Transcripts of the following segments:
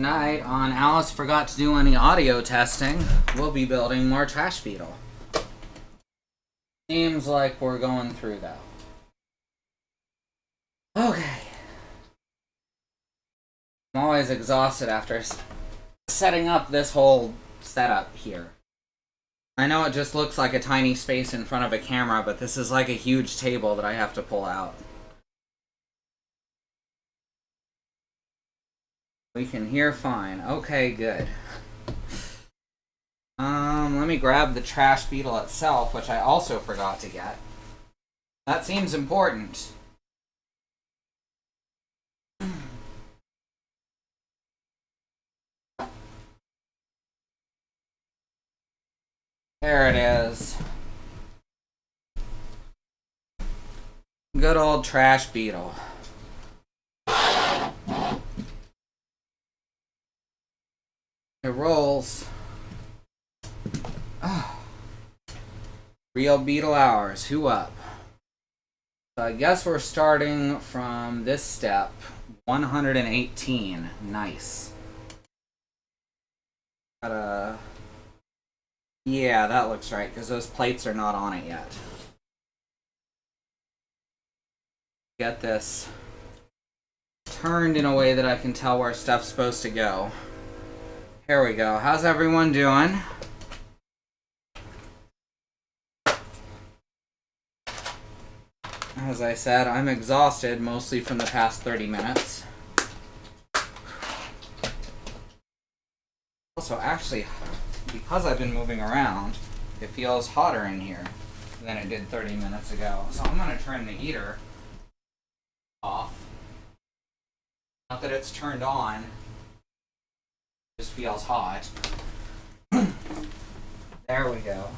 Tonight on Alice Forgot to Do Any Audio Testing, we'll be building more Trash Beetle. Seems like we're going through though. Okay. I'm always exhausted after setting up this whole setup here. I know it just looks like a tiny space in front of a camera, but this is like a huge table that I have to pull out. We can hear fine. Okay, good. Let me grab the Trash Beetle itself, which I also forgot to get. That seems important. There it is. Good old Trash Beetle. It rolls. Oh. Real Beetle hours. Who up? So I guess we're starting from this step. 118. Nice. Yeah, that looks right, because those plates are not on it yet. Get this turned in a way that I can tell where stuff's supposed to go. Here we go. How's everyone doing? As I said, I'm exhausted, mostly from the past 30 minutes. Also, actually, because I've been moving around, it feels hotter in here than it did 30 minutes ago. So I'm going to turn the heater off. Not that it's turned on. It just feels hot. There we go.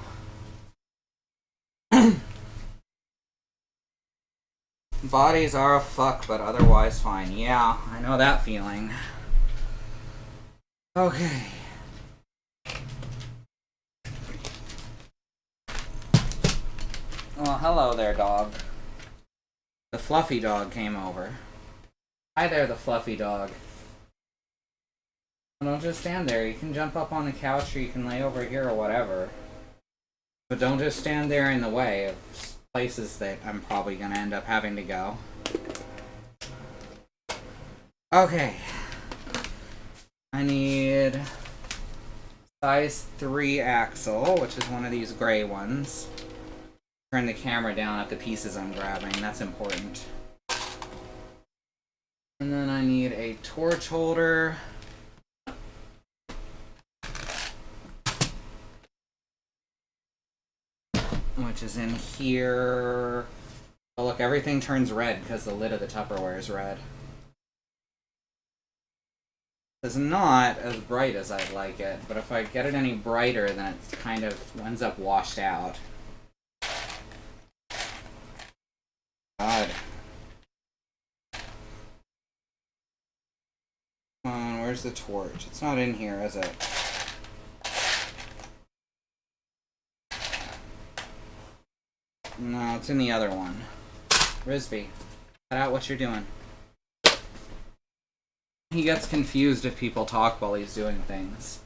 Bodies are a fuck, but otherwise fine. Yeah, I know that feeling. Okay. Well, hello there, dog. The fluffy dog came over. Hi there, the fluffy dog. Don't just stand there. You can jump up on the couch or you can lay over here or whatever. But don't just stand there in the way of places that I'm probably going to end up having to go. Okay. I need size 3 axle, which is one of these gray ones. Turn the camera down at the pieces I'm grabbing. That's important. And then I need a torch holder. Which is in here. Oh, look, everything turns red because the lid of the Tupperware is red. It's not as bright as I'd like it, but if I get it any brighter, then it kind of ends up washed out. God. Come on, where's the torch? It's not in here, is it? No, it's in the other one. Risby, cut out what you're doing. He gets confused if people talk while he's doing things.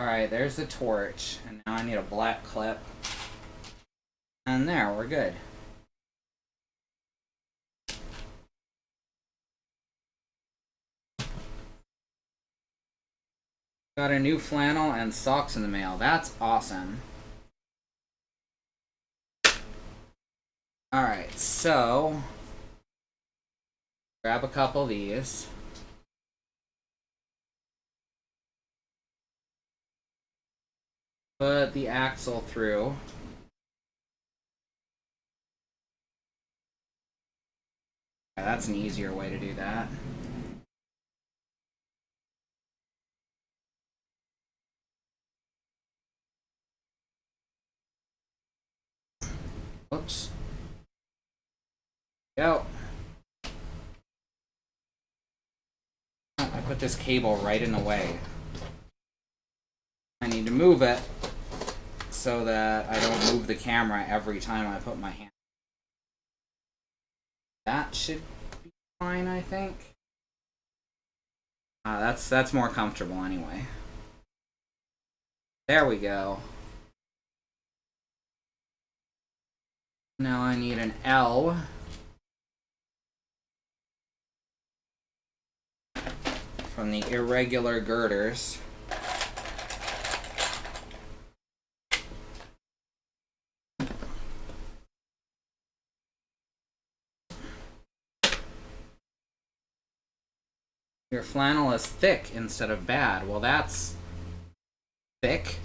Alright, there's the torch. And now I need a black clip. And there, we're good. Got a new flannel and socks in the mail. That's awesome. Alright, so grab a couple of these. Put the axle through. Yeah, that's an easier way to do that. Oops. Go. I put this cable right in the way. I need to move it so that I don't move the camera every time I put my hand. That should be fine, I think. That's more comfortable anyway. There we go. Now I need an L. From the irregular girders. Your flannel is thick instead of bad. Well, that's thick.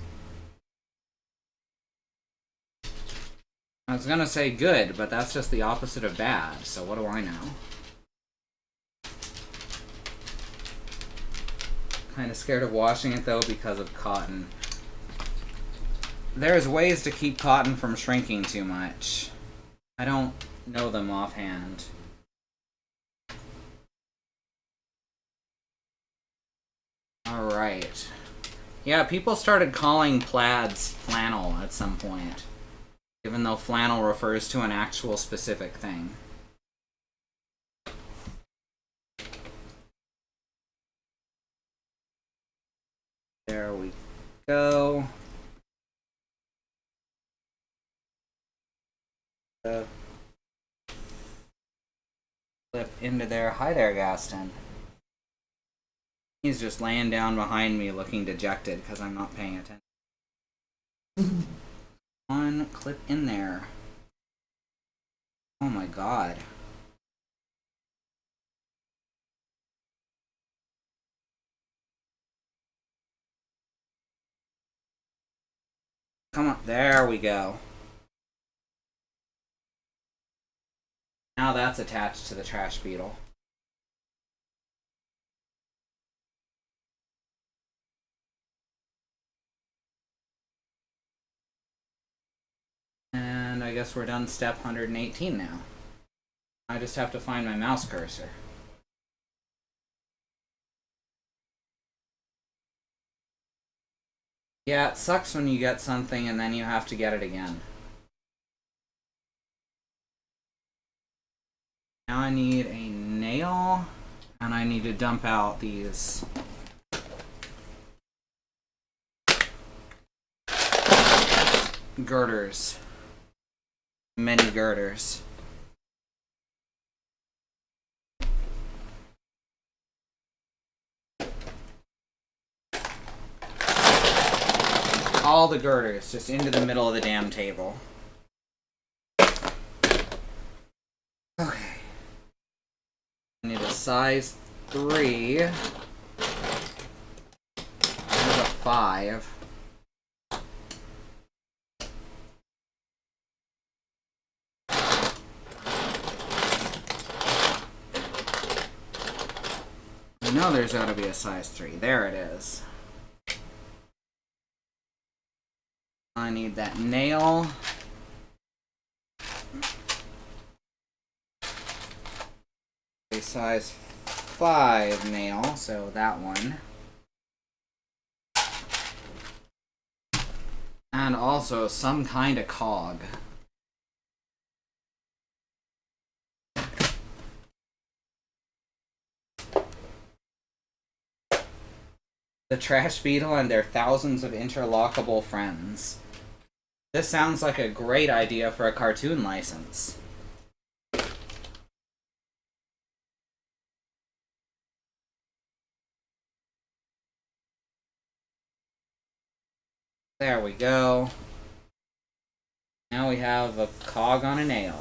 I was gonna say good, but that's just the opposite of bad, so what do I know? Kind of scared of washing it though because of cotton. There's ways to keep cotton from shrinking too much. I don't know them offhand. Alright. Yeah, people started calling plaids flannel at some point, even though flannel refers to an actual specific thing. There we go. Flip into there. Hi there, Gaston. He's just laying down behind me looking dejected because I'm not paying attention. One clip in there. Oh my god. Come on, there we go. Now that's attached to the trash beetle. And I guess we're done step 118 now. I just have to find my mouse cursor. Yeah, it sucks when you get something and then you have to get it again. Now I need a nail, and I need to dump out these girders. Many girders. All the girders just into the middle of the damn table. Okay. I need a size 3. There's a 5. I know there's got to be a size 3. There it is. I need that nail. A size 5 nail, so that one. And also some kind of cog. The trash beetle and their thousands of interlockable friends. This sounds like a great idea for a cartoon license. There we go. Now we have a cog on a nail.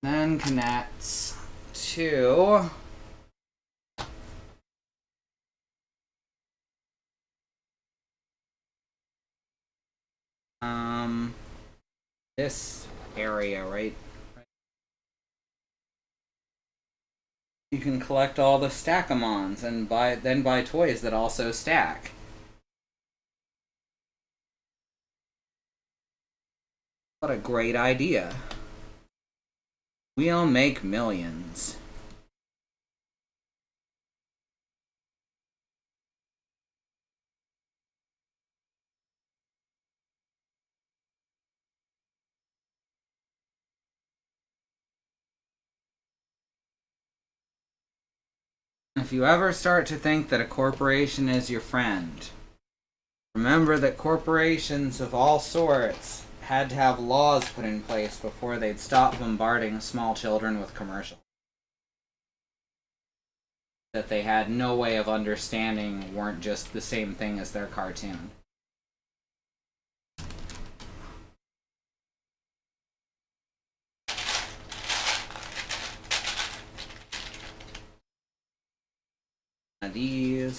Then connects to this area, right? You can collect all the stack-a-mons and then buy toys that also stack. What a great idea. We'll make millions. If you ever start to think that a corporation is your friend, remember that corporations of all sorts had to have laws put in place before they'd stop bombarding small children with commercials that they had no way of understanding weren't just the same thing as their cartoon.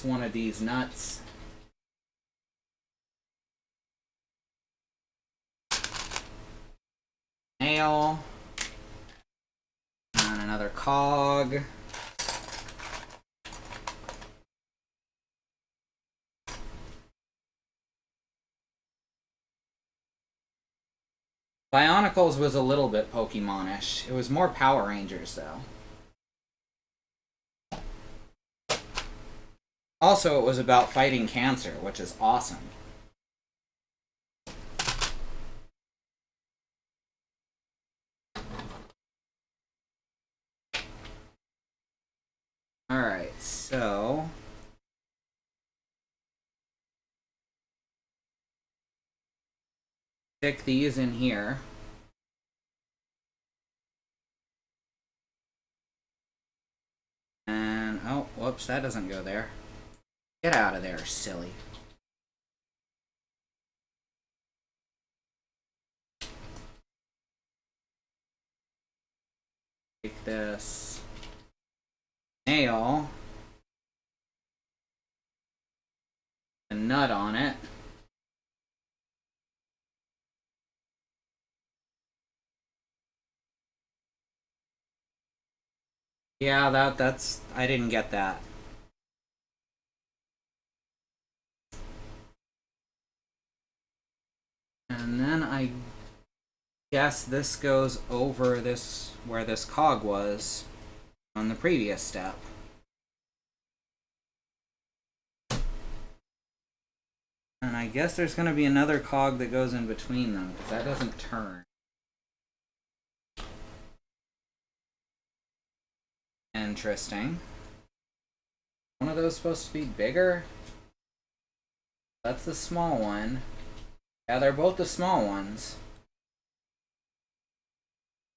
One of these nuts. Nail. And another cog. Bionicles was a little bit Pokemon-ish. It was more Power Rangers, though. Also, it was about fighting cancer, which is awesome. Alright, so... stick these in here. And, oh, whoops, that doesn't go there. Get out of there, silly. Take this nail, a nut on it. Yeah, that's I didn't get that. And then I guess this goes over this where this cog was on the previous step. And I guess there's going to be another cog that goes in between them, because that doesn't turn. Interesting. One of those supposed to be bigger? That's the small one. Yeah, they're both the small ones.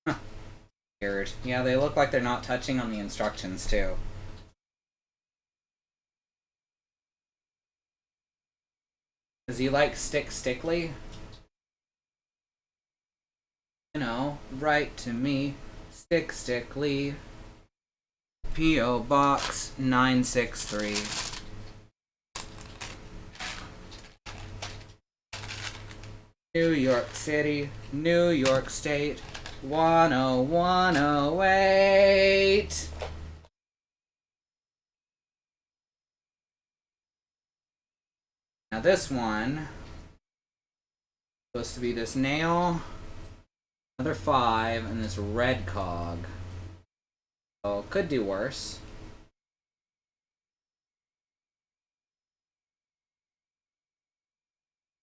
Huh. Weird. Yeah, they look like they're not touching on the instructions, too. Does he like stickly? You know, write to me, stickly. P.O. Box 963. New York City, New York State, 10108. Now this one is supposed to be this nail, another 5, and this red cog. So could do worse.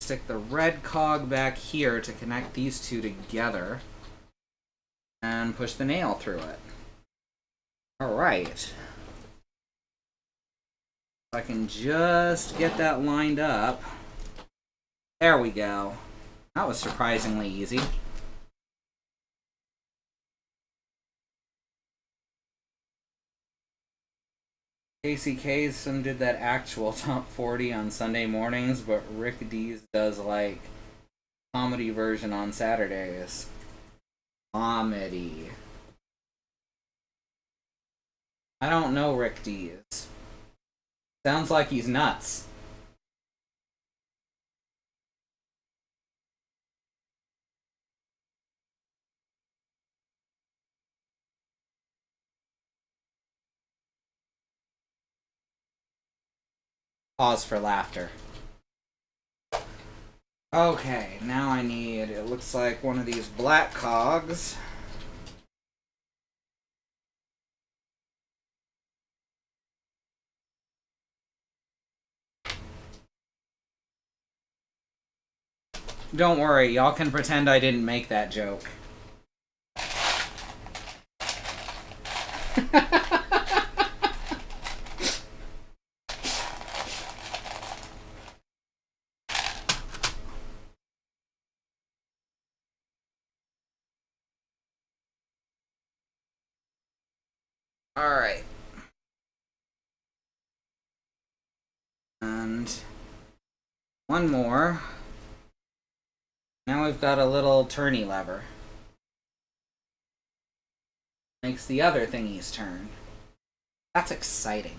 Stick the red cog back here to connect these two together and push the nail through it. Alright. I can just get that lined up. There we go. That was surprisingly easy. Casey Kasem did that actual top 40 on Sunday mornings, but Rick Dees does like comedy version on Saturdays. Comedy. I don't know Rick Dees. Sounds like he's nuts. Pause for laughter. Okay, now I need, it looks like one of these black cogs. Don't worry, y'all can pretend I didn't make that joke. Alright. And one more. Now we've got a little turny lever. Makes the other thingies turn. That's exciting.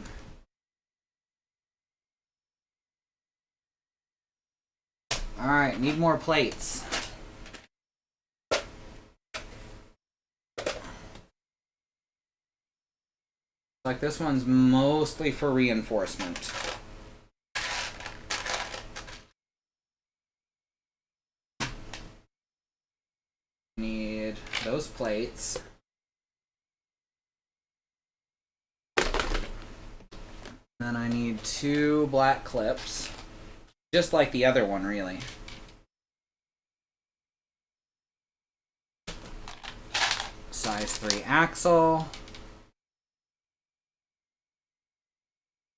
Alright, need more plates. Like this one's mostly for reinforcement. Need those plates. Then I need 2 black clips. Just like the other one, really. Size 3 axle.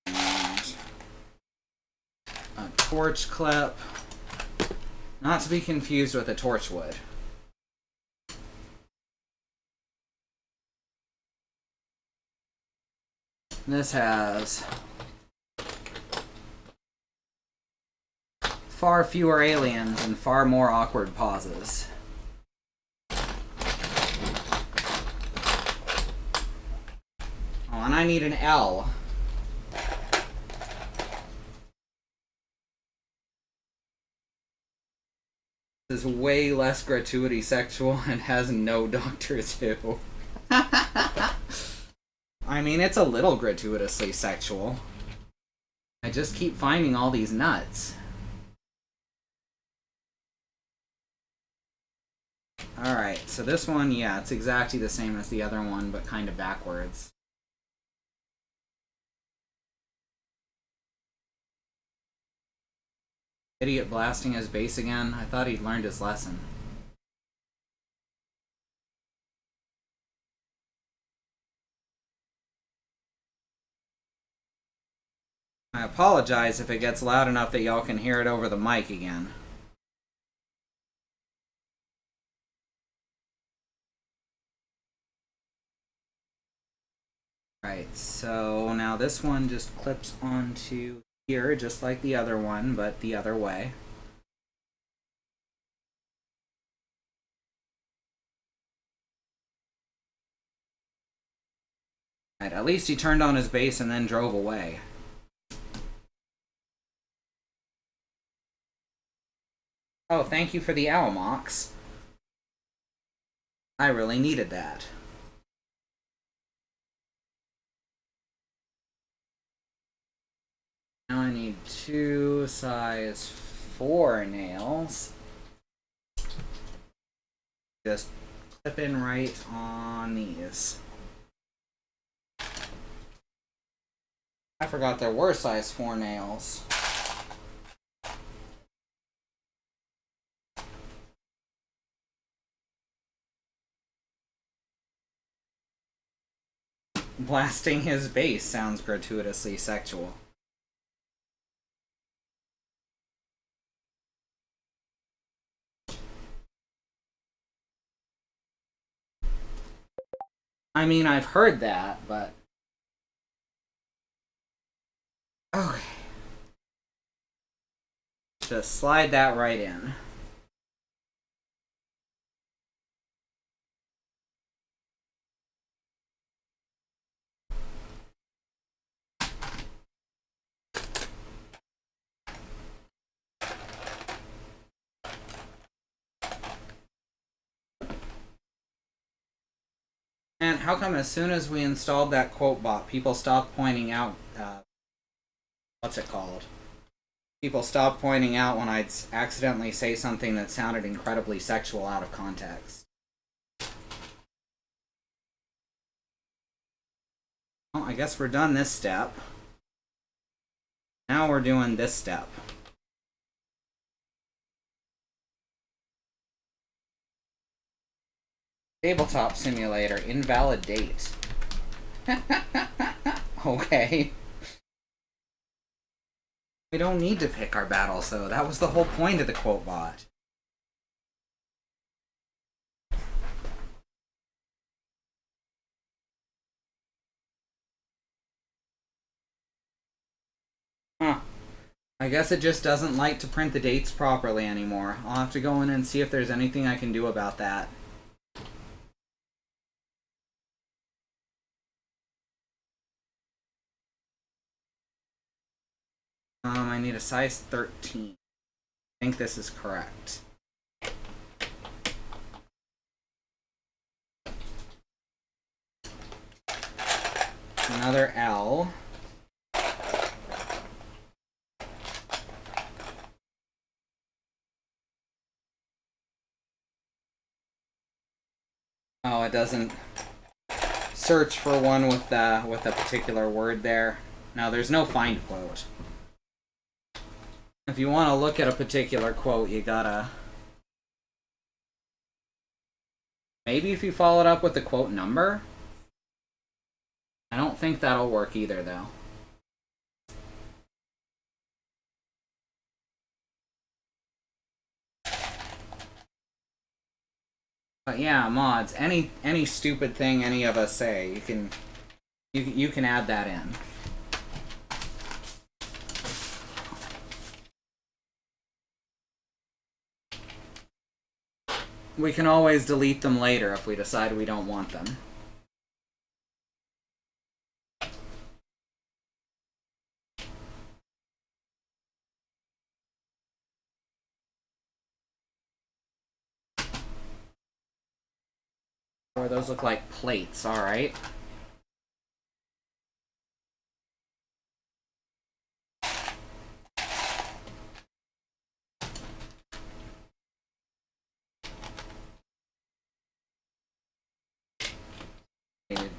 And a torch clip. Not to be confused with a torch wood. This has far fewer aliens and far more awkward pauses. Oh, and I need an L. This is way less gratuity sexual and has no Doctor Who. I mean, it's a little gratuitously sexual. I just keep finding all these nuts. Alright, so this one, yeah, it's exactly the same as the other one, but kind of backwards. Idiot blasting his base again? I thought he'd learned his lesson. I apologize if it gets loud enough that y'all can hear it over the mic again. Right, so now this one just clips onto here, just like the other one, but the other way. Right, at least he turned on his base and then drove away. Oh, thank you for the Almox. I really needed that. Now I need 2 size 4 nails. Just clip in right on these. I forgot there were size 4 nails. Blasting his base sounds gratuitously sexual. I mean, I've heard that, but... Okay. Just slide that right in. And how come as soon as we installed that quote bot, people stopped pointing out, what's it called? People stopped pointing out when I'd accidentally say something that sounded incredibly sexual out of context. Well, I guess we're done this step. Now we're doing this step. Tabletop simulator, invalid date. Okay. We don't need to pick our battles, though. That was the whole point of the quote bot. I guess it just doesn't like to print the dates properly anymore. I'll have to go in and see if there's anything I can do about that. I need a size 13. I think this is correct. Another L. Oh, it doesn't search for one with a particular word there. No, there's no find quote. If you want to look at a particular quote, you gotta... Maybe if you follow it up with the quote number? I don't think that'll work either, though. But yeah, mods, any stupid thing any of us say, you can add that in. We can always delete them later if we decide we don't want them. Or those look like plates, alright.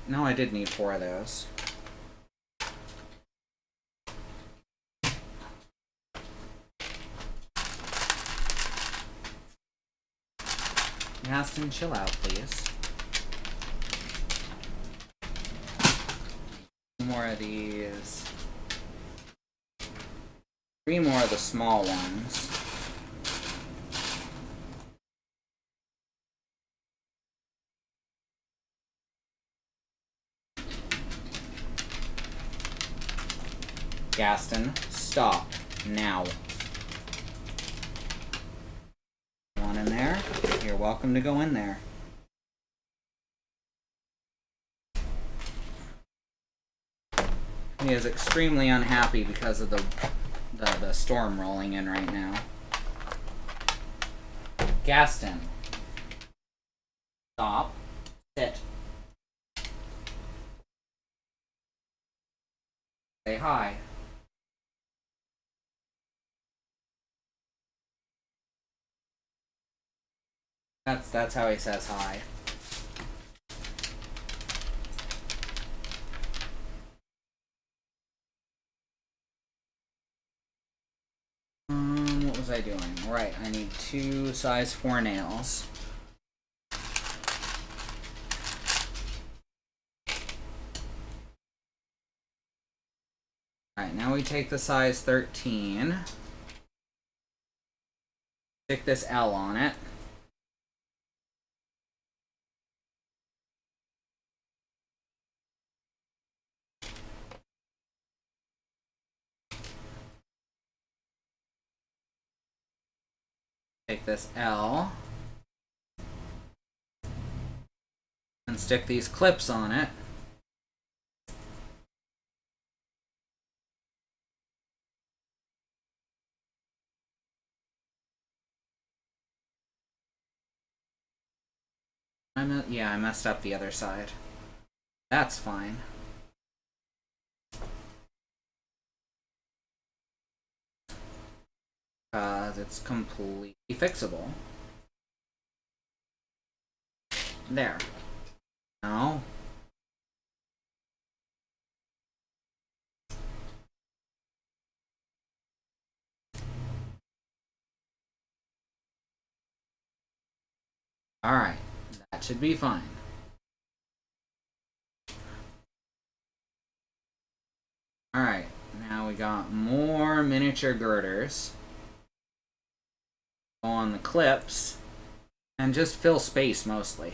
No, I did need 4 of those. Aston, chill out, please. 2 more of these. 3 more of the small ones. Gaston, stop. Now. One in there. You're welcome to go in there. He is extremely unhappy because of the storm rolling in right now. Gaston. Stop. Sit. Say hi. That's how he says hi. What was I doing? Right, I need 2 size 4 nails. Alright, now we take the size 13. Stick this L on it. Take this L and stick these clips on it. Yeah, I messed up the other side. That's fine. Because it's completely fixable. There. No. Alright. That should be fine. Alright. Now we got more miniature girders. Go on the clips. And just fill space mostly.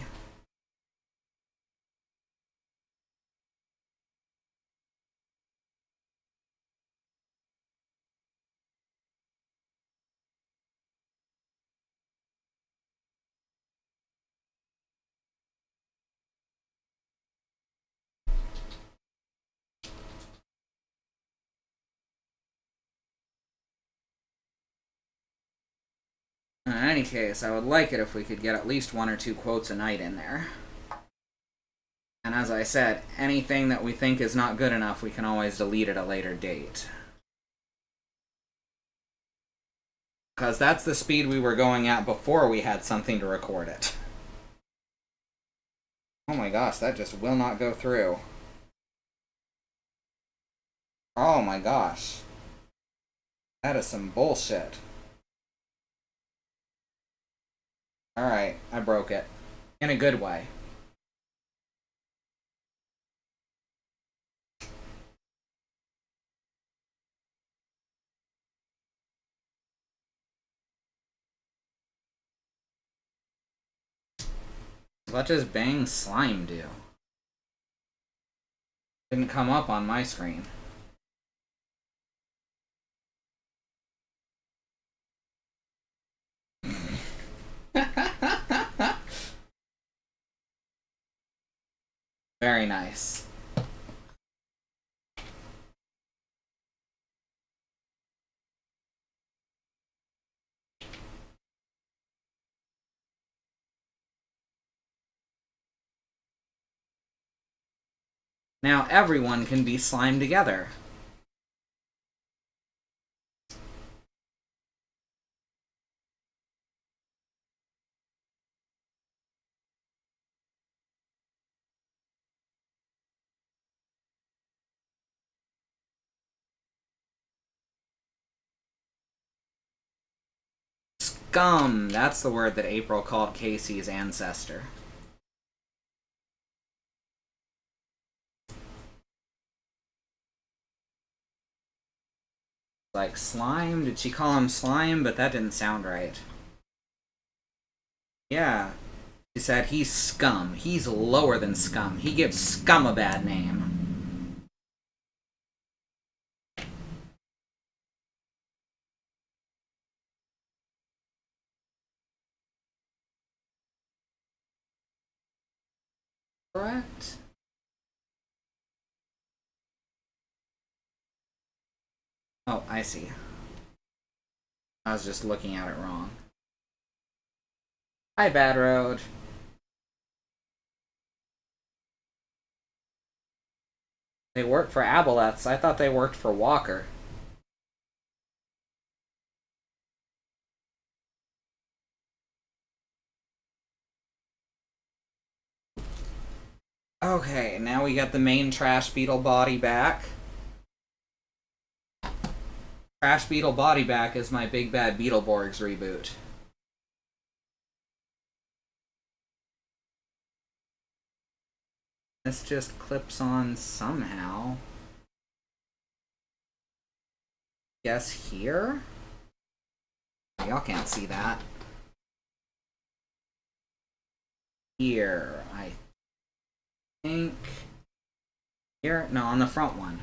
In any case, I would like it if we could get at least 1 or 2 quotes a night in there. And as I said, anything that we think is not good enough, we can always delete at a later date. Because that's the speed we were going at before we had something to record it. Oh my gosh, that just will not go through. Oh my gosh. That is some bullshit. Alright, I broke it. In a good way. What does bang slime do? Didn't come up on my screen. Very nice. Now everyone can be slimed together. Scum! That's the word that April called Casey's ancestor. Like slime? Did she call him slime? But that didn't sound right. Yeah. She said he's scum. He's lower than scum. He gives scum a bad name. Correct? Oh, I see. I was just looking at it wrong. Hi, Bad Road. They work for Aboleths. I thought they worked for Walker. Okay, now we got the main Trash Beetle body back. Trash Beetle body back is my Big Bad Beetleborgs reboot. This just clips on somehow. Guess here? Y'all can't see that. Here, I think. Here? No, on the front one.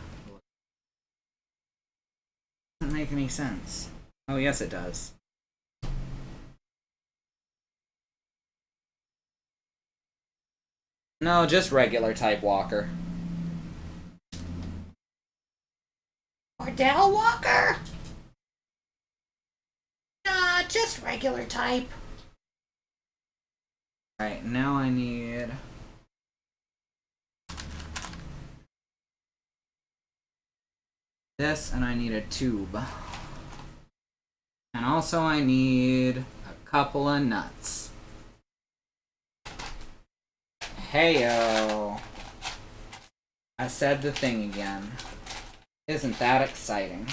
Doesn't make any sense. Oh, yes, it does. No, just regular type Walker. Ordell Walker? Nah, just regular type. Alright, now I need... this, and I need a tube. And also I need a couple of nuts. Heyo. I said the thing again. Isn't that exciting?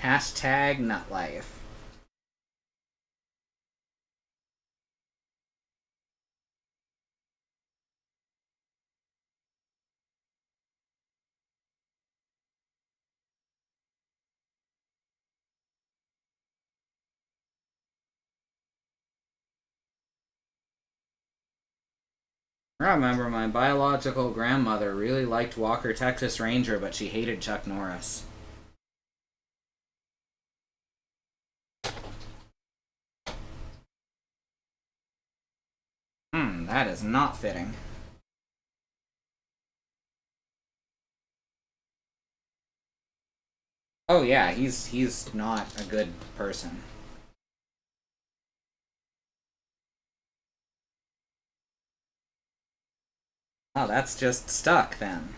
Hashtag nutlife. I remember my biological grandmother really liked Walker Texas Ranger, but she hated Chuck Norris. That is not fitting. Oh yeah, he's not a good person. Oh, that's just stuck then.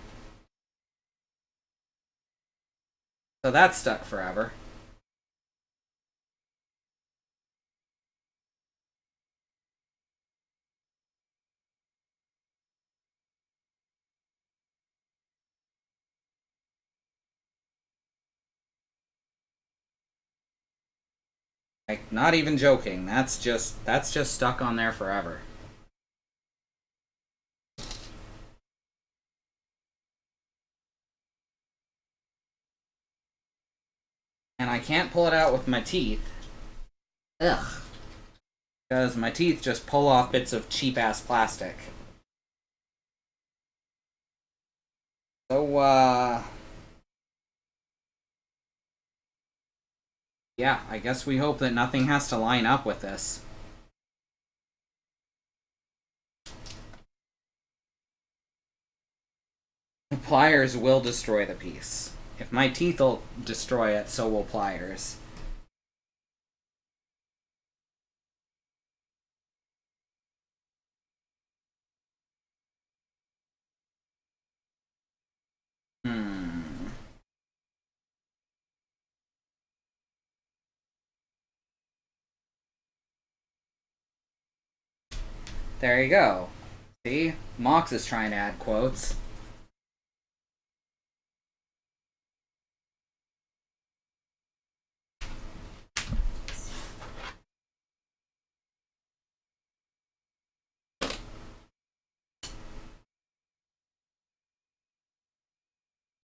So that's stuck forever. Like, not even joking. That's just stuck on there forever. And I can't pull it out with my teeth. Ugh. Because my teeth just pull off bits of cheap-ass plastic. So, yeah, I guess we hope that nothing has to line up with this. The pliers will destroy the piece. If my teeth will destroy it, so will pliers. Hmm. There you go. See? Mox is trying to add quotes.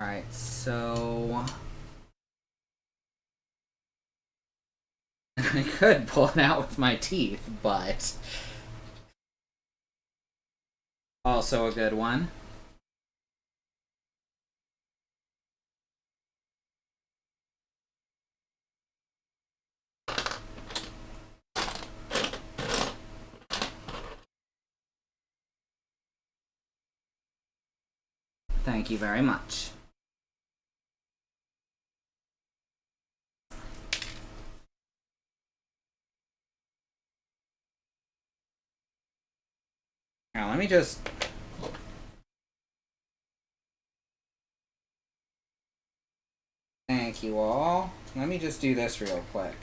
Alright, so... I could pull it out with my teeth, but... Also a good one. Thank you very much. Now, let me just... Thank you all. Let me just do this real quick.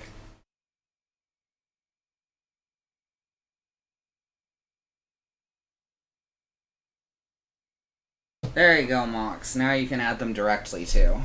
There you go, Mox. Now you can add them directly, too.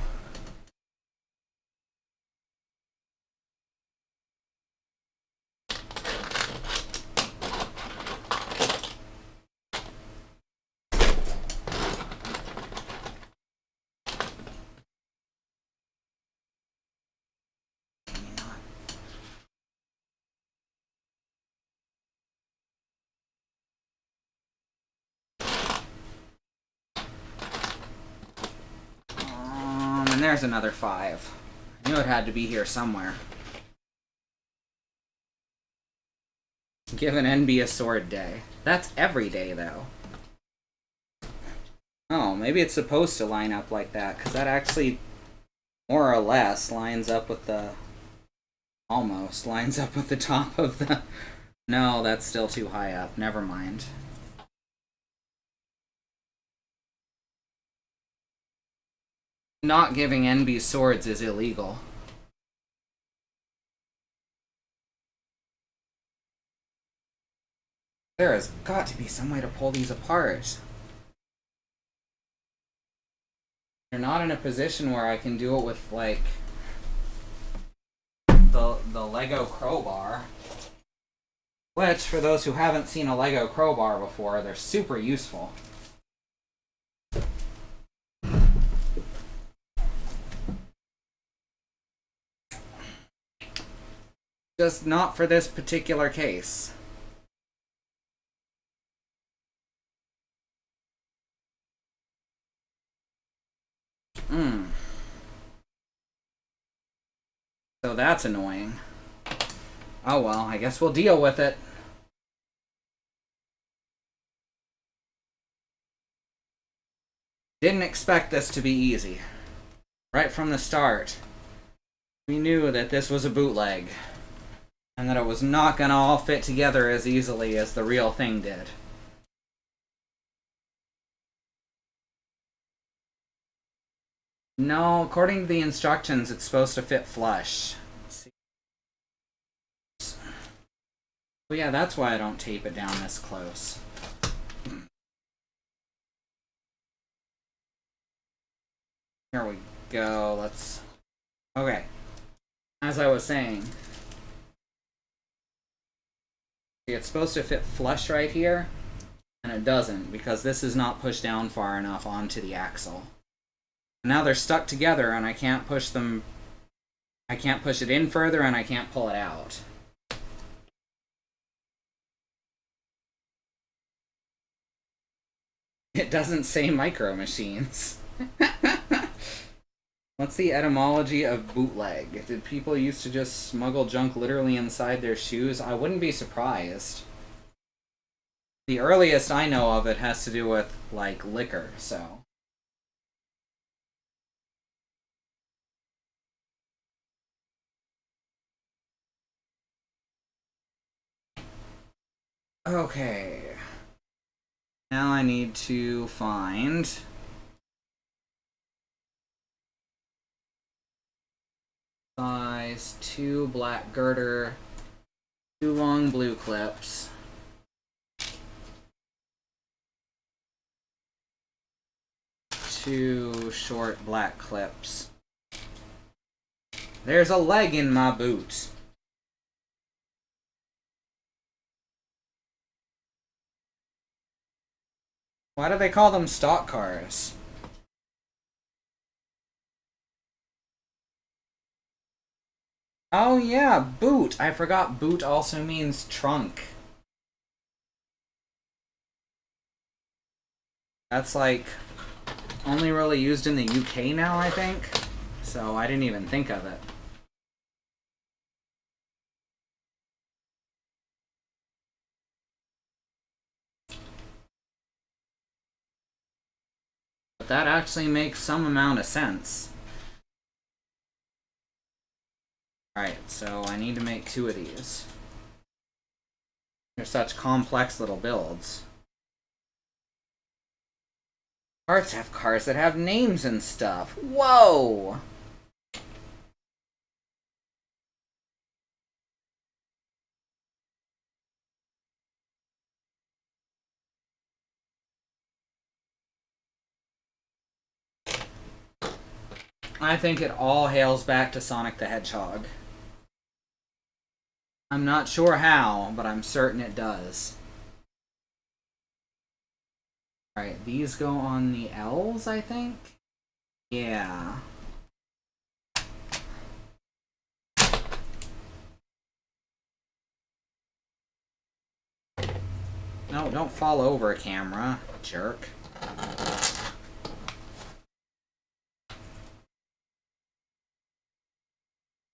And there's another 5. I knew it had to be here somewhere. Give an NB a sword day. That's every day, though. Oh, maybe it's supposed to line up like that, because that actually, more or less, lines up with the... Almost lines up with the top of the... No, that's still too high up. Never mind. Not giving NB swords is illegal. There has got to be some way to pull these apart. You're not in a position where I can do it with, like, the Lego crowbar. Which, for those who haven't seen a Lego crowbar before, they're super useful. Just not for this particular case. So that's annoying. Oh well, I guess we'll deal with it. Didn't expect this to be easy. Right from the start. we knew that this was a bootleg. And that it was not gonna all fit together as easily as the real thing did. No, according to the instructions, it's supposed to fit flush. Let's see. Well, yeah, that's why I don't tape it down this close. Here we go, let's... Okay. As I was saying... It's supposed to fit flush right here, and it doesn't, because this is not pushed down far enough onto the axle. Now they're stuck together, and I can't push them... I can't push it in further, and I can't pull it out. It doesn't say Micro Machines. What's the etymology of bootleg? Did people used to just smuggle junk literally inside their shoes? I wouldn't be surprised. The earliest I know of it has to do with, like, liquor, so... Okay. Now I need to find... size 2 black girder, 2 long blue clips, 2 short black clips. There's a leg in my boot. Why do they call them stock cars? Oh yeah, boot. I forgot boot also means trunk. That's like only really used in the UK now, I think. So I didn't even think of it. But that actually makes some amount of sense. Alright, so I need to make 2 of these. They're such complex little builds. Cars have cars that have names and stuff. Whoa! I think it all hails back to Sonic the Hedgehog. I'm not sure how, but I'm certain it does. Alright, these go on the L's, I think? Yeah. No, don't fall over, camera, jerk.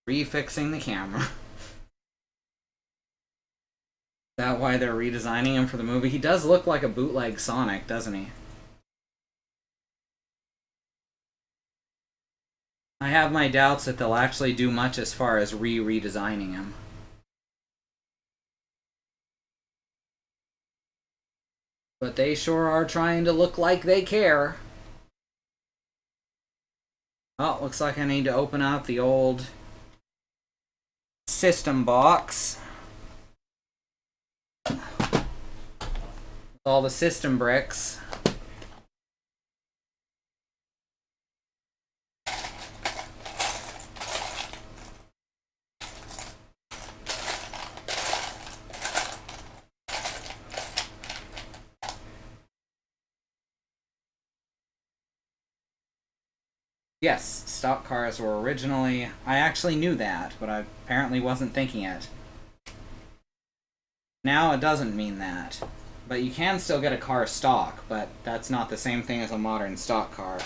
Refixing the camera. Is that why they're redesigning him for the movie? He does look like a bootleg Sonic, doesn't he? I have my doubts that they'll actually do much as far as redesigning him. But they sure are trying to look like they care. Oh, looks like I need to open up the old system box. All the system bricks. Yes, stock cars were originally... I actually knew that, but I apparently wasn't thinking it. Now it doesn't mean that. But you can still get a car stock, but that's not the same thing as a modern stock car.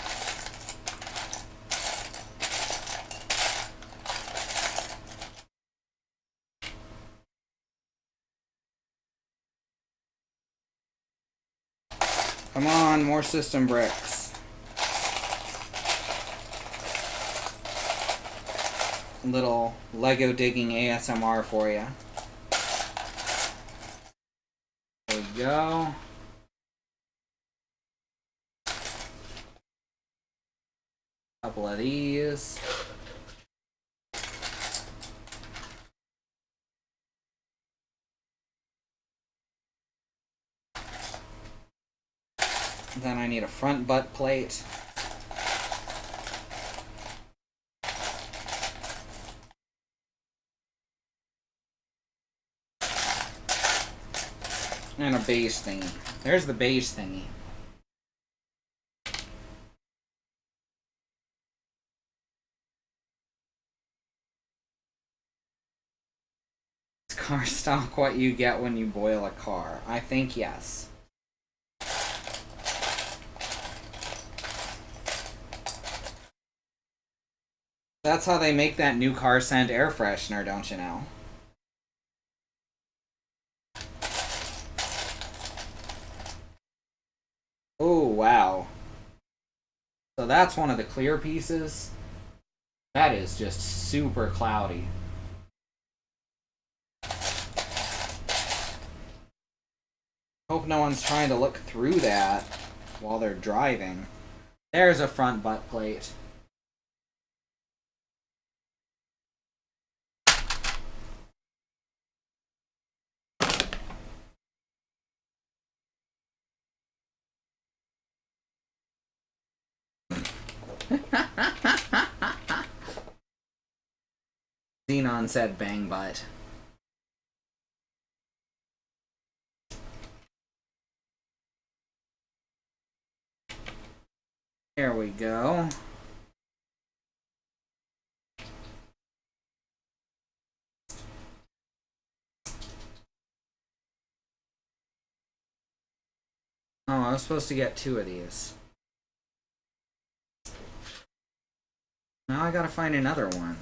Come on, more system bricks. little Lego digging ASMR for you. There we go. Couple of these. Then I need a front butt plate. And a base thingy. There's the base thingy. Is car stock what you get when you boil a car? I think yes. That's how they make that new car scent air freshener, don't you know? Oh, wow. So that's one of the clear pieces. That is just super cloudy. Hope no one's trying to look through that while they're driving. There's a front butt plate. Xenon said bang butt. There we go. Oh, I was supposed to get 2 of these. Now I gotta find another one.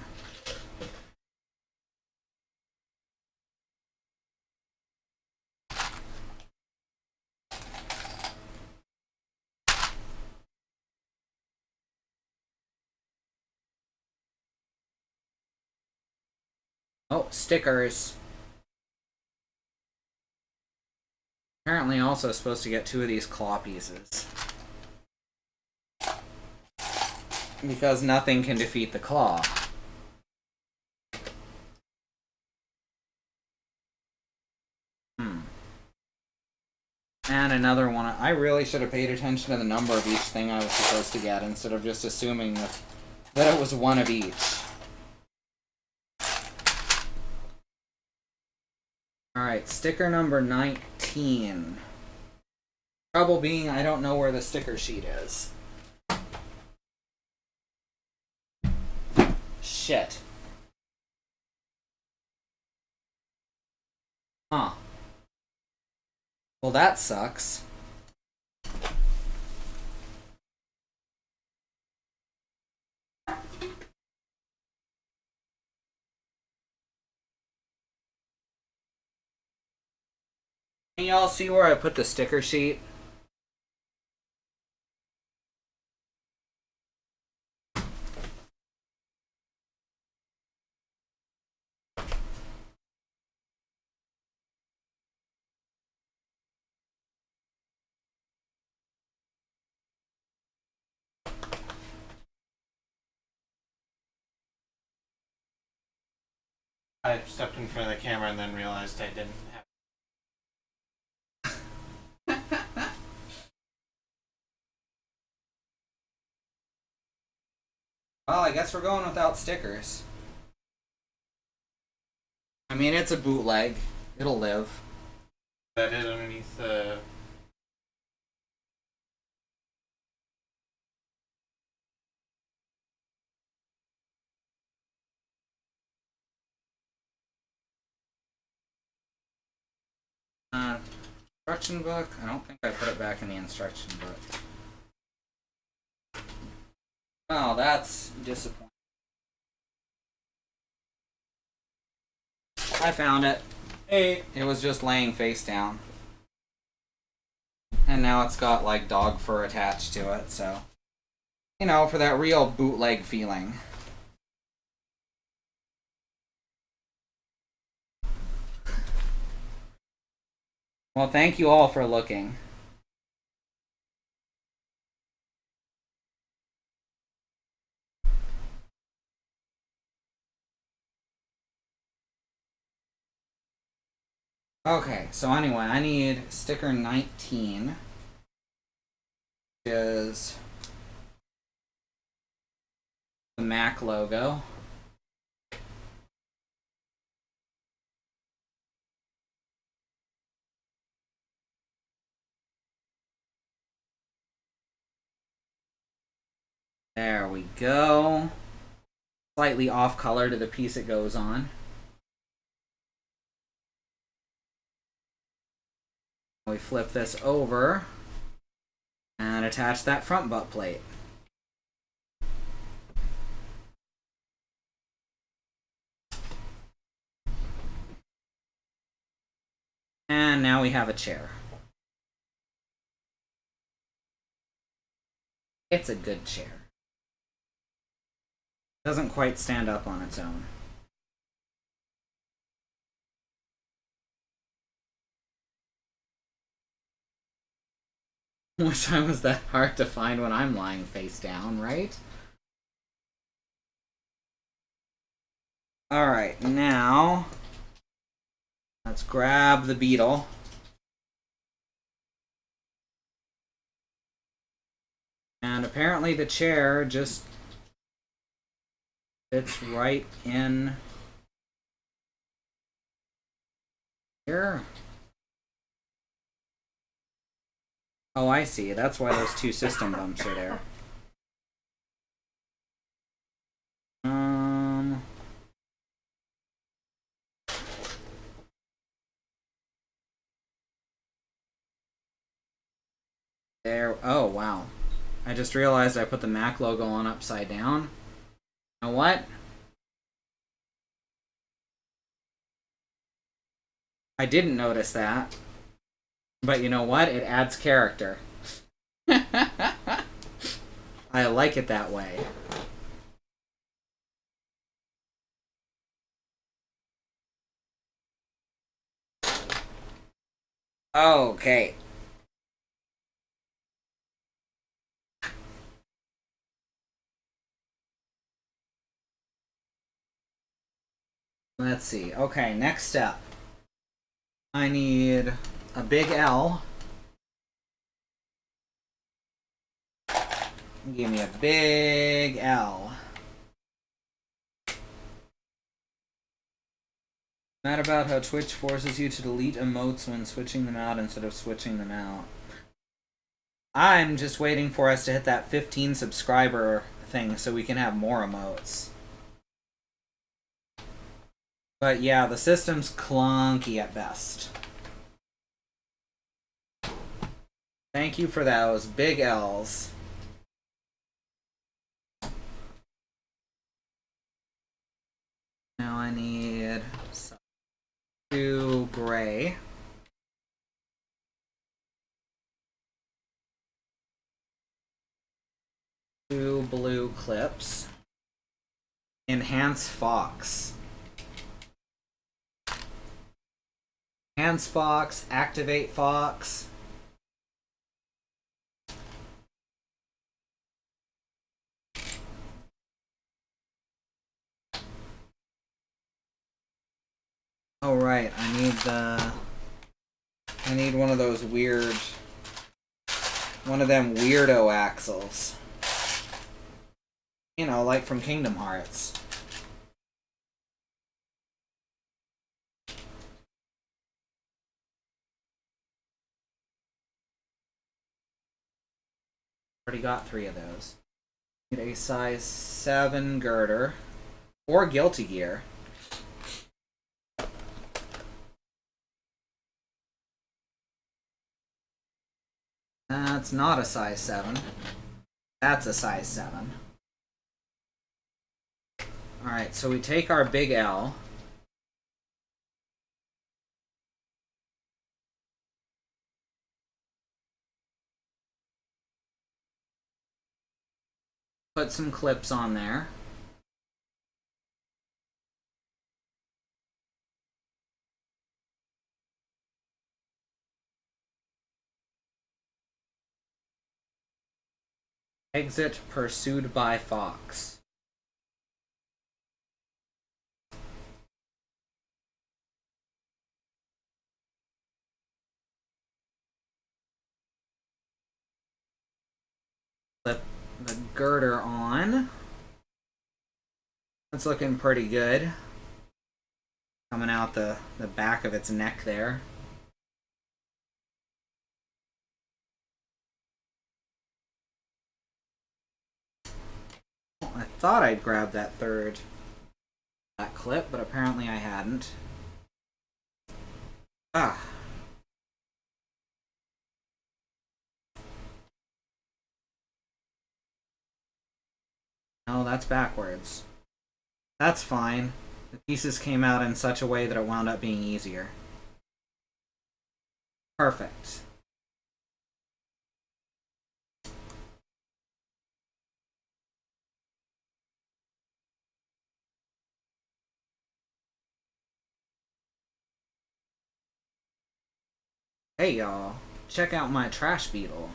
Oh, stickers. Apparently also supposed to get 2 of these claw pieces. Because nothing can defeat the claw. And another one. I really should have paid attention to the number of each thing I was supposed to get instead of just assuming that it was one of each. Alright, sticker number 19. Trouble being, I don't know where the sticker sheet is. Shit. Huh. Well, that sucks. Can y'all see where I put the sticker sheet? I stepped in front of the camera and then realized I didn't have. Well, I guess we're going without stickers. I mean, it's a bootleg. It'll live. That is underneath the. Instruction book? I don't think I put it back in the instruction book. Oh, that's disappointing. I found it. Hey. It was just laying face down. And now it's got like dog fur attached to it, so. You know, for that real bootleg feeling. Well, thank you all for looking. Okay, so anyway, I need sticker 19, which is the Mac logo. There we go. Slightly off color to the piece it goes on. We flip this over and attach that front butt plate. And now we have a chair. It's a good chair. Doesn't quite stand up on its own. Wish I was that hard to find when I'm lying face down, right? Alright, now let's grab the Beetle. And apparently the chair just fits right in here. Oh, I see. That's why those two system bumps are there. There. Oh, wow. I just realized I put the Mac logo on upside down. You know what? I didn't notice that. But you know what? It adds character. I like it that way. Okay. Let's see. Okay, next step. I need a big L. Give me a big L. Mad about how Twitch forces you to delete emotes when switching them out instead of switching them out. I'm just waiting for us to hit that 15 subscriber thing so we can have more emotes. But yeah, the system's clunky at best. Thank you for those big L's. Now I need 2 gray. Two blue clips. Enhance Fox. Enhance Fox, activate Fox. Oh right, I need one of those weird, one of them weirdo axles. You know, like from Kingdom Hearts. Already got 3 of those. Need a size 7 girder. Or Guilty Gear. That's not a size 7. That's a size 7. Alright, so we take our big L. Put some clips on there. Exit pursued by fox. Flip the girder on. It's looking pretty good. Coming out the back of its neck there. I thought I'd grab that clip, but apparently I hadn't. Ah. No, that's backwards. That's fine. The pieces came out in such a way that it wound up being easier. Perfect. Hey y'all, check out my trash beetle.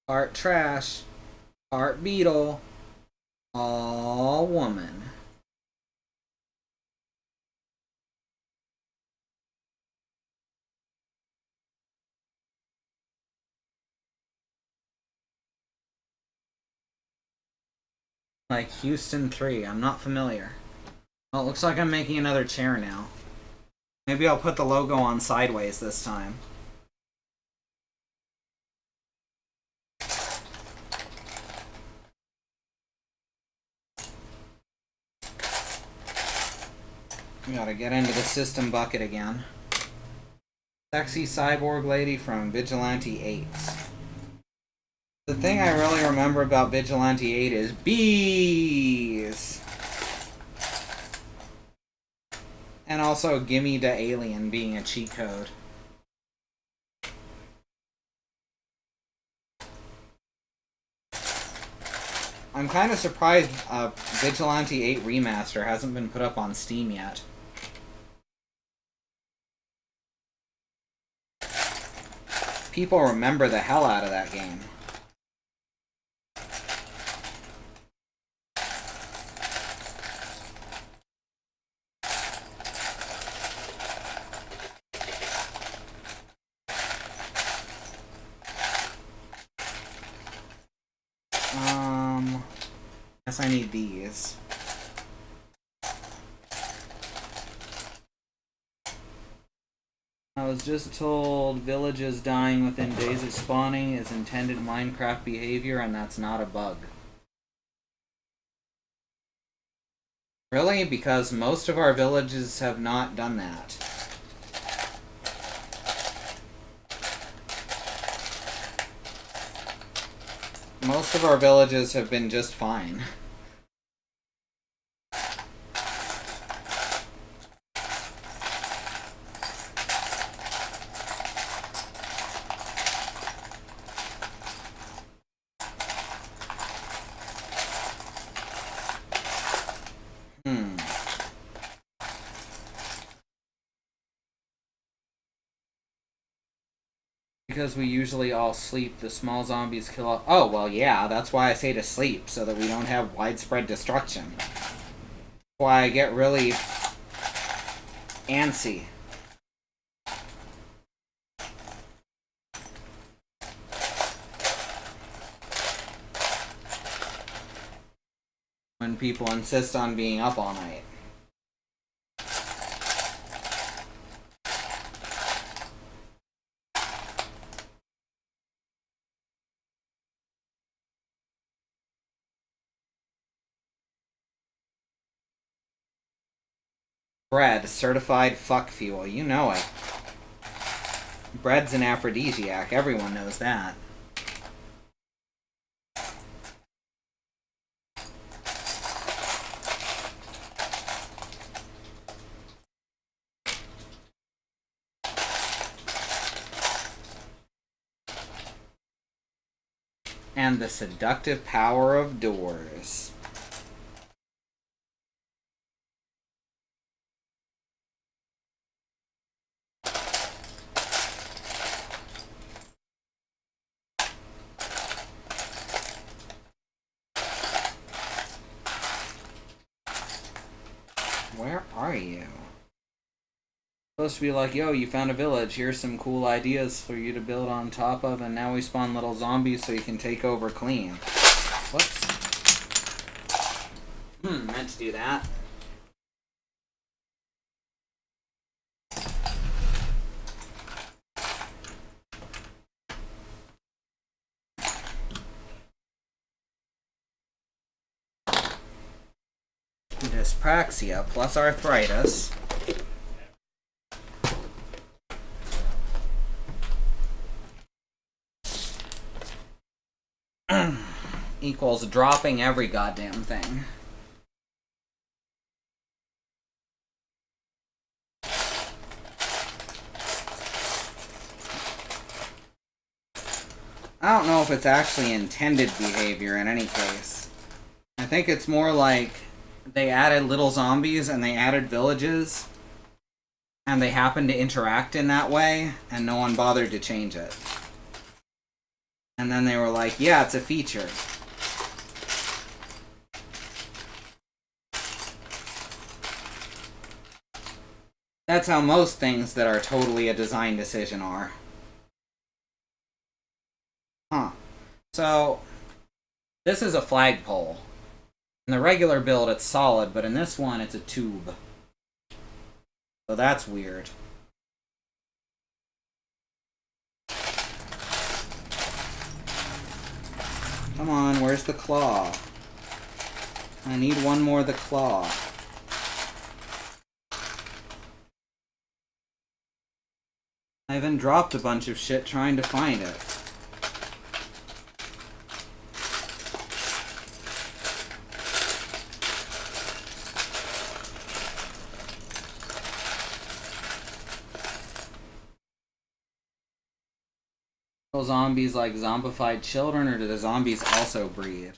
Part trash, part beetle, all woman. Like Houston 3, I'm not familiar. Well, it looks like I'm making another chair now. Maybe I'll put the logo on sideways this time. We gotta get into the system bucket again. Sexy cyborg lady from Vigilante 8. The thing I really remember about Vigilante 8 is bees! And also Gimme the Alien being a cheat code. I'm kind of surprised Vigilante 8 Remaster hasn't been put up on Steam yet. People remember the hell out of that game. Guess I need these. I was just told villages dying within days of spawning is intended Minecraft behavior, and that's not a bug. Really? Because most of our villages have not done that. Most of our villages have been just fine. Because we usually all sleep, the small zombies kill all— oh, well, yeah, that's why I say to sleep, so that we don't have widespread destruction. That's why I get really antsy. When people insist on being up all night. Bread, certified fuck fuel. You know it. Bread's an aphrodisiac. Everyone knows that. And the seductive power of doors. you? Supposed to be like, yo, you found a village, here's some cool ideas for you to build on top of, and now we spawn little zombies so you can take over clean. Whoops. Meant to do that. Dyspraxia plus arthritis equals dropping every goddamn thing. I don't know if it's actually intended behavior in any case. I think it's more like they added little zombies and they added villages and they happened to interact in that way and no one bothered to change it. And then they were like, yeah, it's a feature. That's how most things that are totally a design decision are. Huh. So, this is a flagpole. In the regular build, it's solid, but in this one, it's a tube. So that's weird. Come on, where's the claw? I need one more of the claw. I even dropped a bunch of shit trying to find it. Zombies like zombified children, or do the zombies also breed?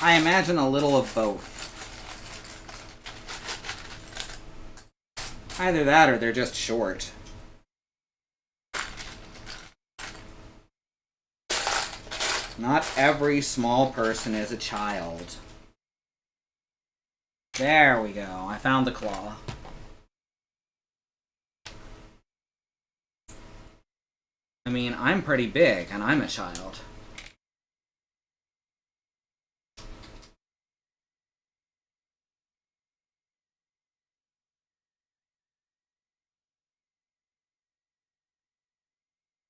I imagine a little of both. Either that or they're just short. Not every small person is a child. There we go. I found the claw. I mean, I'm pretty big, and I'm a child.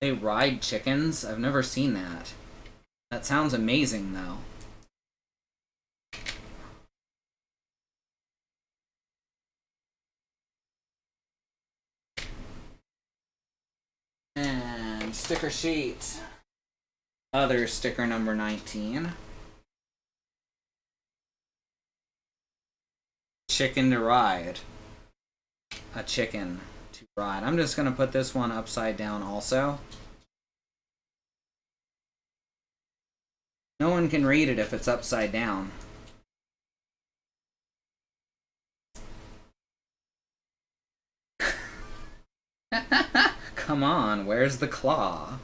They ride chickens? I've never seen that. That sounds amazing, though. And sticker sheet. Other sticker number 19. Chicken to ride. A chicken to ride. I'm just going to put this one upside down also. No one can read it if it's upside down. Come on, where's the claw?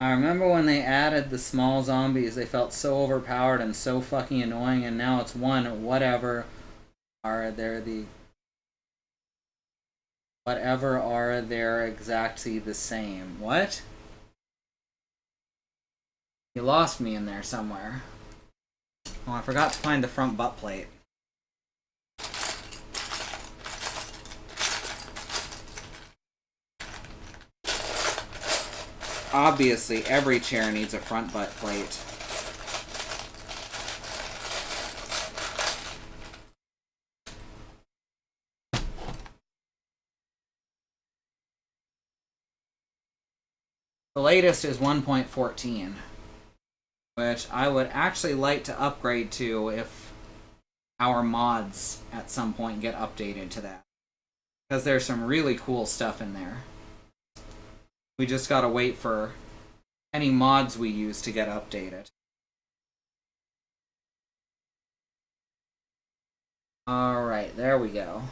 I remember when they added the small zombies, they felt so overpowered and so fucking annoying, and now it's one, whatever are there exactly the same. What? You lost me in there somewhere. Oh, I forgot to find the front butt plate. Obviously, every chair needs a front butt plate. The latest is 1.14, which I would actually like to upgrade to if our mods at some point get updated to that. Because there's some really cool stuff in there. We just gotta wait for any mods we use to get updated. Alright, there we go.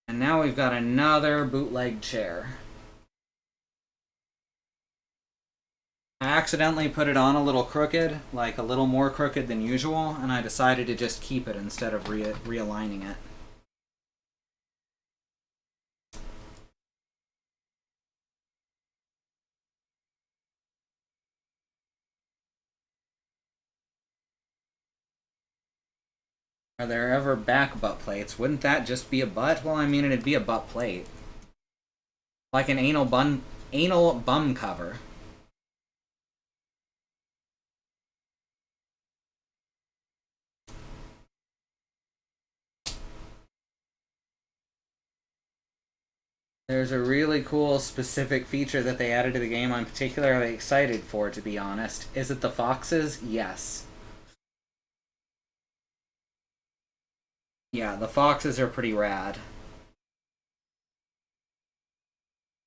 And now we've got another bootleg chair. I accidentally put it on a little crooked, like a little more crooked than usual, and I decided to just keep it instead of realigning it. Are there ever back butt plates? Wouldn't that just be a butt? Well, I mean, it'd be a butt plate. Like an anal bum cover. There's a really cool specific feature that they added to the game I'm particularly excited for, to be honest. Is it the foxes? Yes. Yeah, the foxes are pretty rad.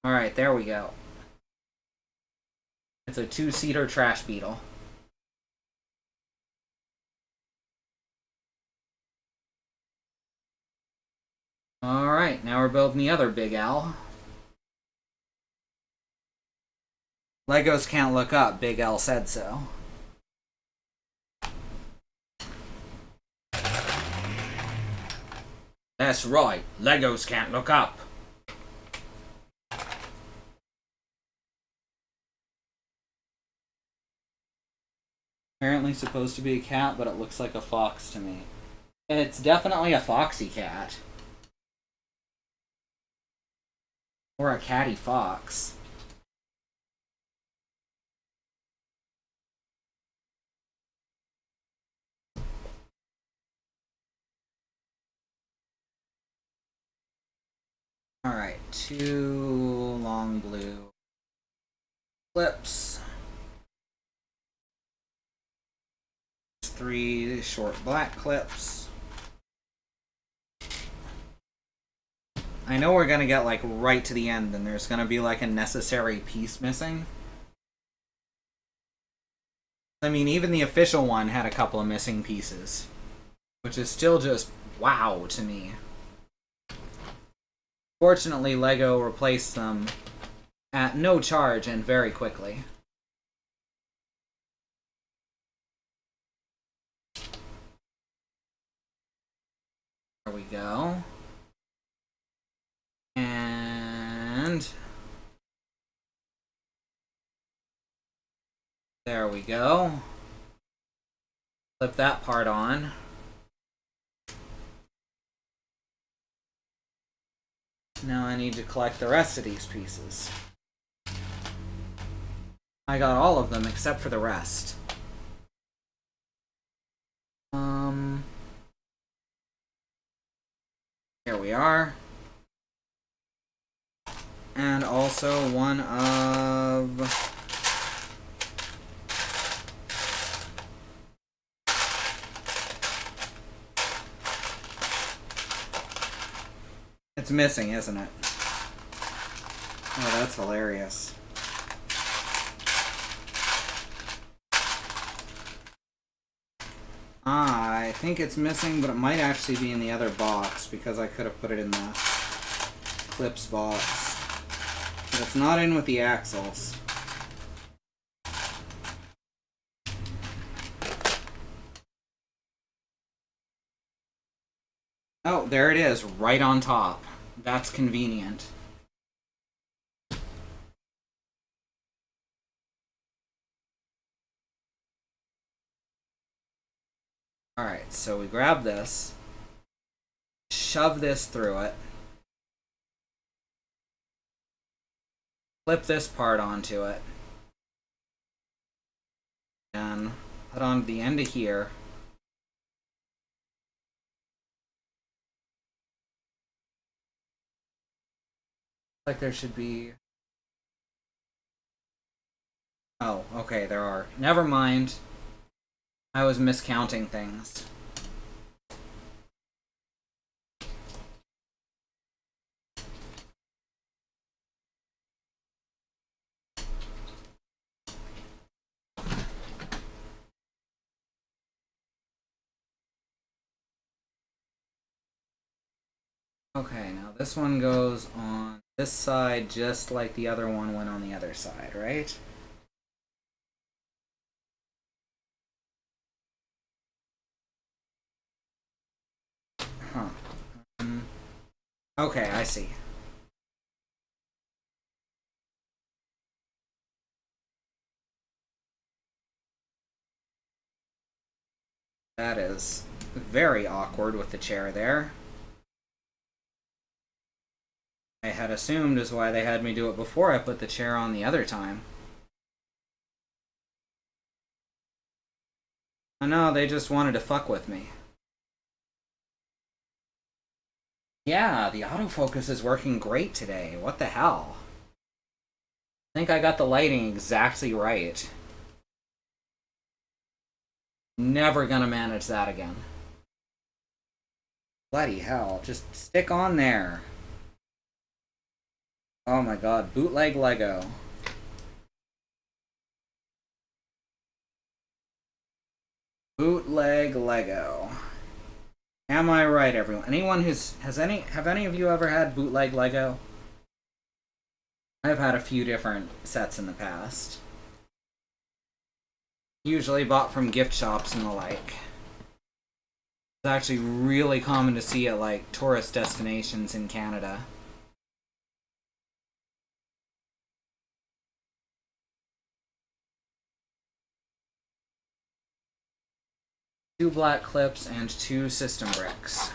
Alright, there we go. It's a 2-seater trash beetle. Alright, now we're building the other Big L. Legos can't look up, Big L said so. That's right, Legos can't look up. Apparently supposed to be a cat, but it looks like a fox to me. It's definitely a foxy cat. Or a catty fox. Alright, 2 long blue clips. 3 short black clips. I know we're gonna get like right to the end and there's gonna be like a necessary piece missing. I mean, even the official one had a couple of missing pieces, which is still just wow to me. Fortunately, LEGO replaced them at no charge and very quickly. There we go. And there we go. Flip that part on. Now I need to collect the rest of these pieces. I got all of them except for the rest. Here we are. And also one of... It's missing, isn't it? Oh, that's hilarious. I think it's missing, but it might actually be in the other box because I could have put it in the clips box. But it's not in with the axles. Oh, there it is, right on top. That's convenient. Alright, so we grab this, shove this through it, flip this part onto it, and put on the end of here. Like there should be... Oh, okay, there are. Never mind. I was miscounting things. Okay, now this one goes on this side just like the other one went on the other side, right? Okay, I see. That is very awkward with the chair there. I had assumed is why they had me do it before I put the chair on the other time. I know, they just wanted to fuck with me. Yeah, the autofocus is working great today. What the hell? I think I got the lighting exactly right. Never gonna manage that again. Bloody hell, just stick on there. Oh my god, bootleg Lego. Bootleg Lego. Am I right, everyone? Anyone have any of you ever had bootleg Lego? I've had a few different sets in the past. Usually bought from gift shops and the like. It's actually really common to see at like tourist destinations in Canada. Two black clips and 2 system bricks.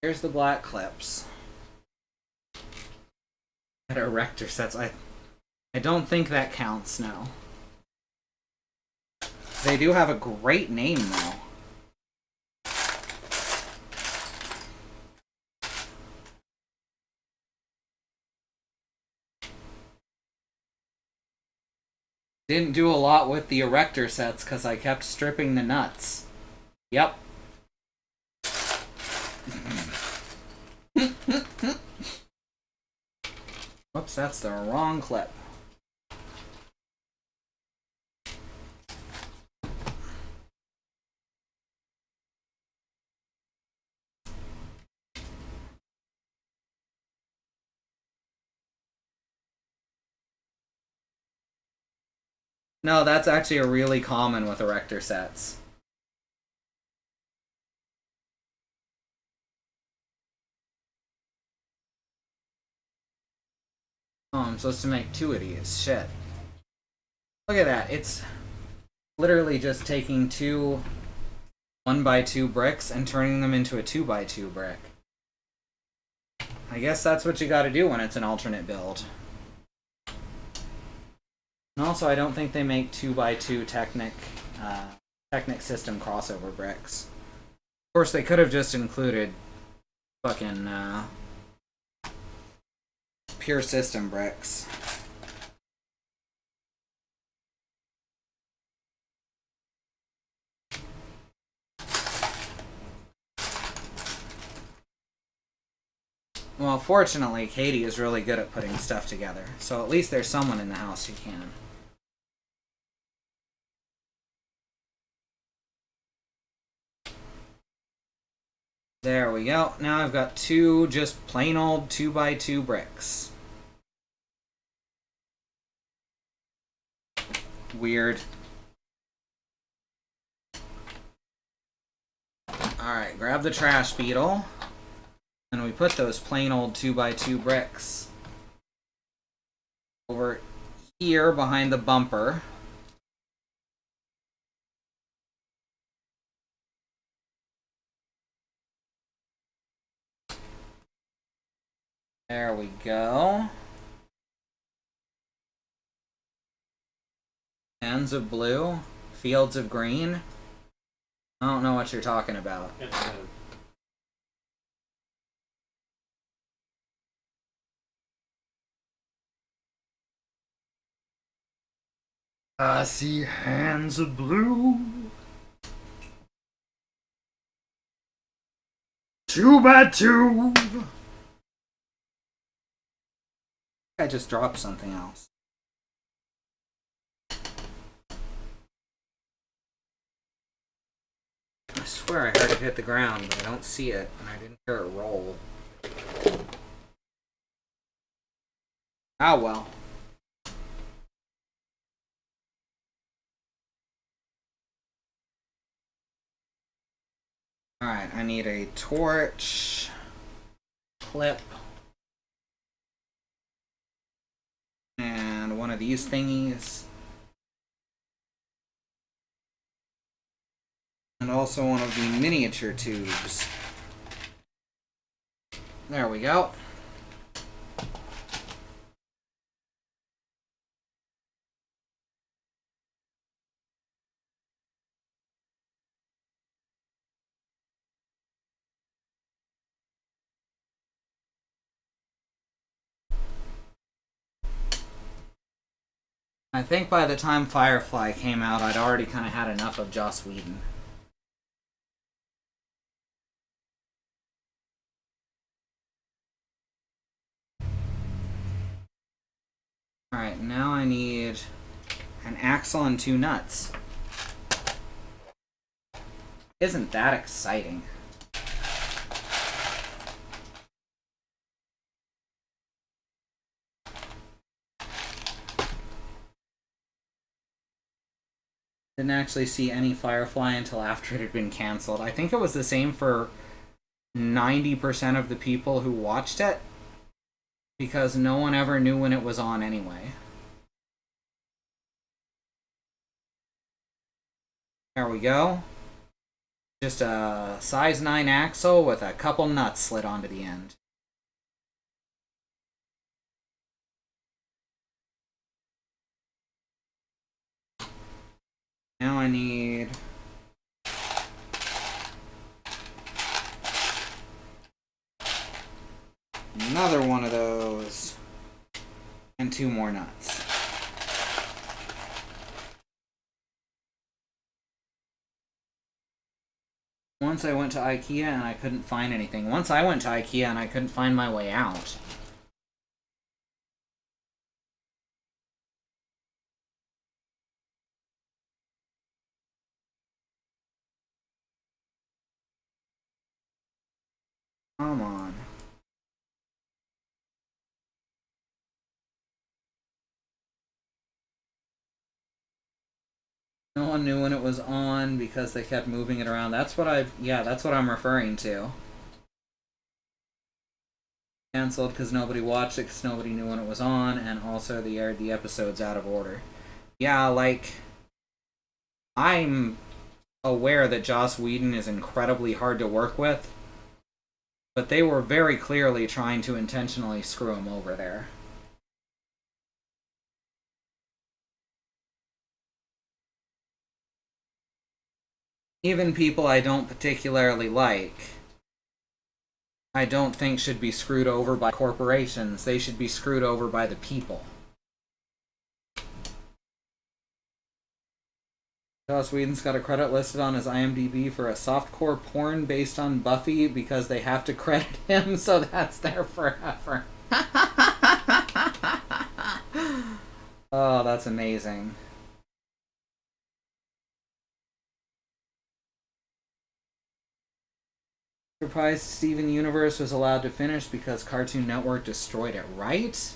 Here's the black clips. That erector sets. I don't think that counts, no. They do have a great name, though. Didn't do a lot with the erector sets because I kept stripping the nuts. Yep. Whoops, that's the wrong clip. No, that's actually a really common with erector sets. Oh, I'm supposed to make 2 of these. Shit. Look at that. It's literally just taking 2 1x2 bricks and turning them into a 2x2 brick. I guess that's what you gotta do when it's an alternate build. And also, I don't think they make 2x2 Technic system crossover bricks. Of course, they could have just included fucking pure system bricks. Well, fortunately, Katie is really good at putting stuff together, so at least there's someone in the house who can. There we go. Now I've got 2 just plain old 2x2 bricks. Weird. Alright, grab the trash beetle. And we put those plain old 2x2 bricks over here behind the bumper. There we go. Ends of blue, fields of green. I don't know what you're talking about. I see hands of blue. 2x2. I just dropped something else. I swear I heard it hit the ground, but I don't see it, and I didn't hear it roll. Ah, well. Alright, I need a torch, clip, and one of these thingies. And also one of the miniature tubes. There we go. I think by the time Firefly came out, I'd already kind of had enough of Joss Whedon. Alright, now I need an axle and 2 nuts. Isn't that exciting? Didn't actually see any Firefly until after it had been canceled. I think it was the same for 90% of the people who watched it, because no one ever knew when it was on anyway. There we go. Just a size 9 axle with a couple nuts slid onto the end. Now I need another one of those and 2 more nuts. Once I went to IKEA and I couldn't find anything. Once I went to IKEA and I couldn't find my way out. Come on. No one knew when it was on because they kept moving it around. That's what that's what I'm referring to. Cancelled because nobody watched it because nobody knew when it was on, and also they aired the episodes out of order. Yeah, like, I'm aware that Joss Whedon is incredibly hard to work with, but they were very clearly trying to intentionally screw him over there. Even people I don't particularly like, I don't think should be screwed over by corporations. They should be screwed over by the people. Joss Whedon's got a credit listed on his IMDb for a softcore porn based on Buffy because they have to credit him, so that's there forever. Oh, that's amazing. Surprised Steven Universe was allowed to finish because Cartoon Network destroyed it, right?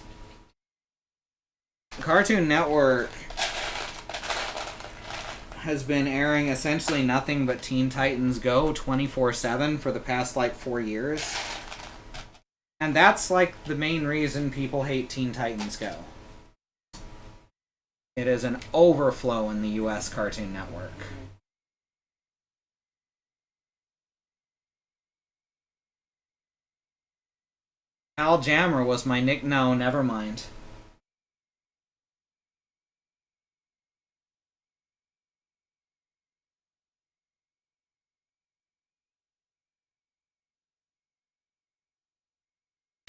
Cartoon Network has been airing essentially nothing but Teen Titans Go 24/7 for the past, like, 4 years. And that's, like, the main reason people hate Teen Titans Go. It is an overflow in the US Cartoon Network. Al Jammer was my nick. No, never mind.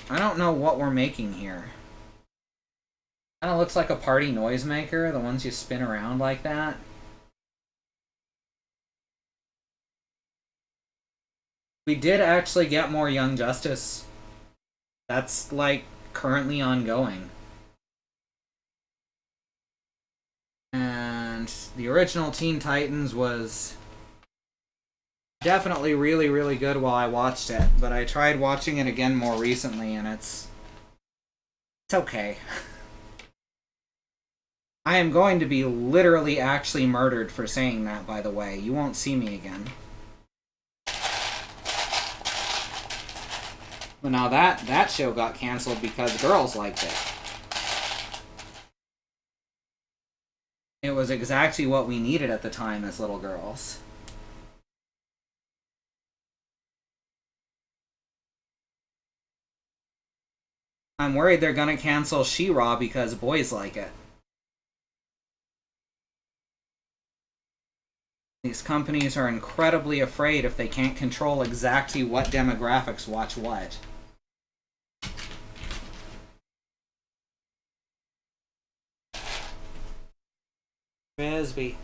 I don't know what we're making here. Kinda looks like a party noisemaker, the ones you spin around like that. We did actually get more Young Justice. That's, like, currently ongoing. And the original Teen Titans was definitely really, really good while I watched it, but I tried watching it again more recently, and it's okay. I am going to be literally actually murdered for saying that, by the way. You won't see me again. But now that show got canceled because girls liked it. It was exactly what we needed at the time as little girls. I'm worried they're gonna cancel She-Ra because boys like it. These companies are incredibly afraid if they can't control exactly what demographics watch what. Frisbee.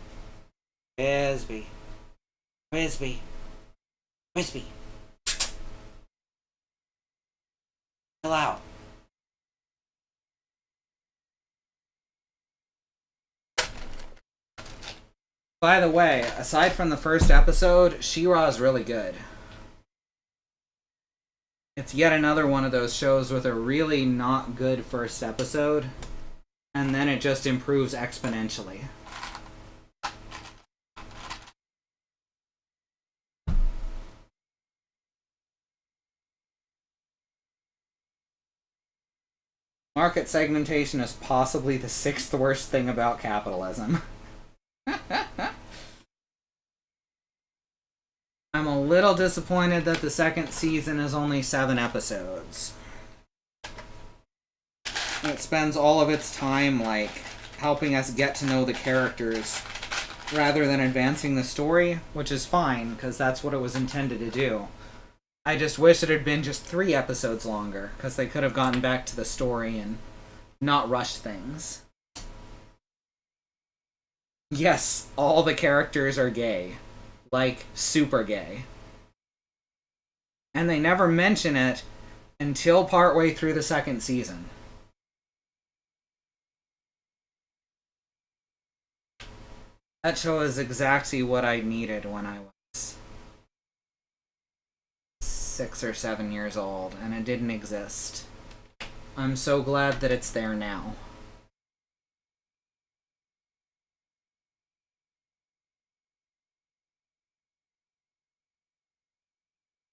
Frisbee. Frisbee. Frisbee. Chill out. By the way, aside from the first episode, She-Ra is really good. It's yet another one of those shows with a really not good first episode, and then it just improves exponentially. Market segmentation is possibly the 6th worst thing about capitalism. I'm a little disappointed that the second season is only 7 episodes. It spends all of its time, like, helping us get to know the characters rather than advancing the story, which is fine, because that's what it was intended to do. I just wish it had been just 3 episodes longer, because they could have gotten back to the story and not rushed things. Yes, all the characters are gay. Like, super gay. And they never mention it until partway through the second season. That show is exactly what I needed when I was 6 or 7 years old, and it didn't exist. I'm so glad that it's there now.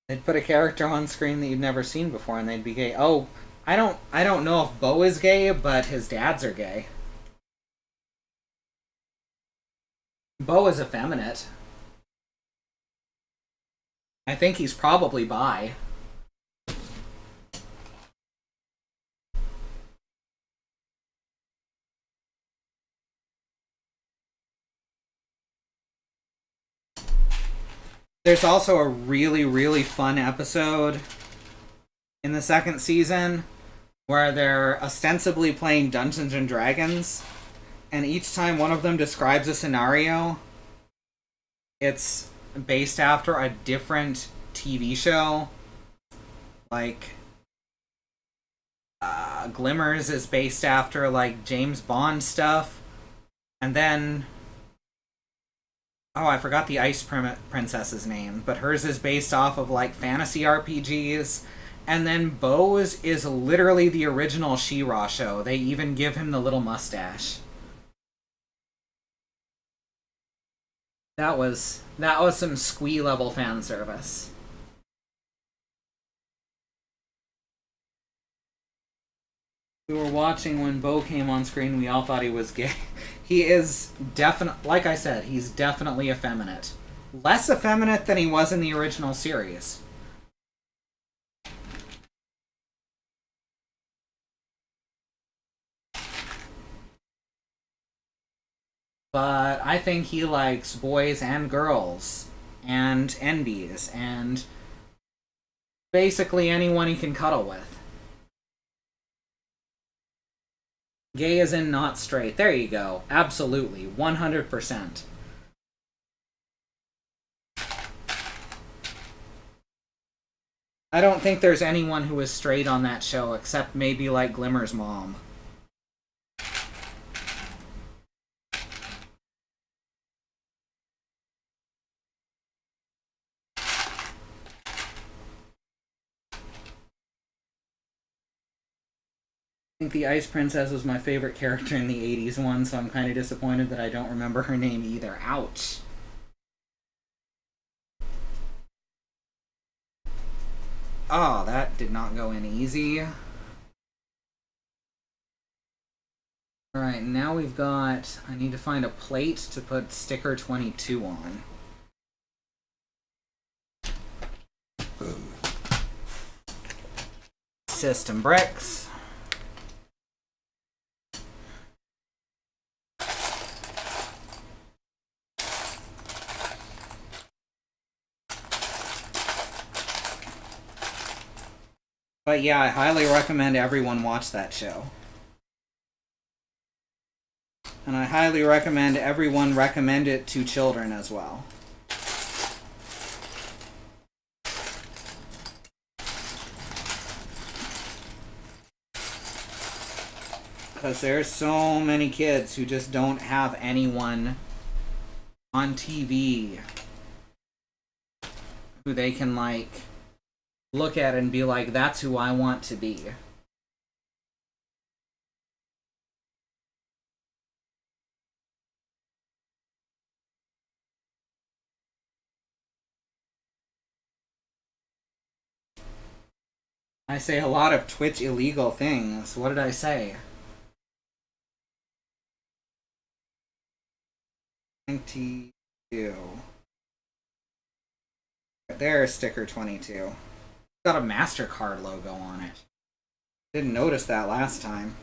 They'd put a character on screen that you've never seen before, and they'd be gay. Oh, I don't know if Bo is gay, but his dads are gay. Bo is effeminate. I think he's probably bi. There's also a really, really fun episode in the second season where they're ostensibly playing Dungeons and Dragons, and each time one of them describes a scenario, it's based after a different TV show. Like, Glimmers is based after, like, James Bond stuff, and then... Oh, I forgot the Ice Princess's name, but hers is based off of, like, fantasy RPGs. And then Bo's is literally the original She-Ra show. They even give him the little mustache. That was some squee-level fan service. We were watching when Bo came on screen, we all thought he was gay. He is definitely, like I said, he's definitely effeminate. Less effeminate than he was in the original series. But I think he likes boys and girls, and NBs, and basically anyone he can cuddle with. Gay as in not straight. There you go. Absolutely. 100%. I don't think there's anyone who is straight on that show, except maybe, like, Glimmer's mom. I think the Ice Princess was my favorite character in the 80s one, so I'm kind of disappointed that I don't remember her name either. Ouch. Oh, that did not go in easy. Alright, now we've got... I need to find a plate to put sticker 22 on. System bricks. But yeah, I highly recommend everyone watch that show. And I highly recommend everyone recommend it to children as well. Because there's so many kids who just don't have anyone on TV who they can, like, look at and be like, that's who I want to be. I say a lot of Twitch illegal things. What did I say? 22. There's sticker 22. Got a MasterCard logo on it. Didn't notice that last time.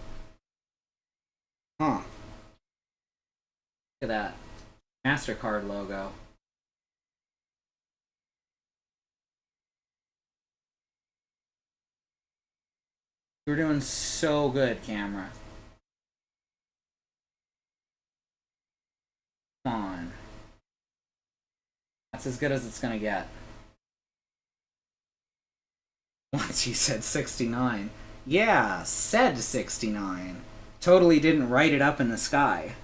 Huh. Look at that. MasterCard logo. You're doing so good, camera. Come on. That's as good as it's gonna get. Once you said 69. Yeah, said 69. Totally didn't write it up in the sky.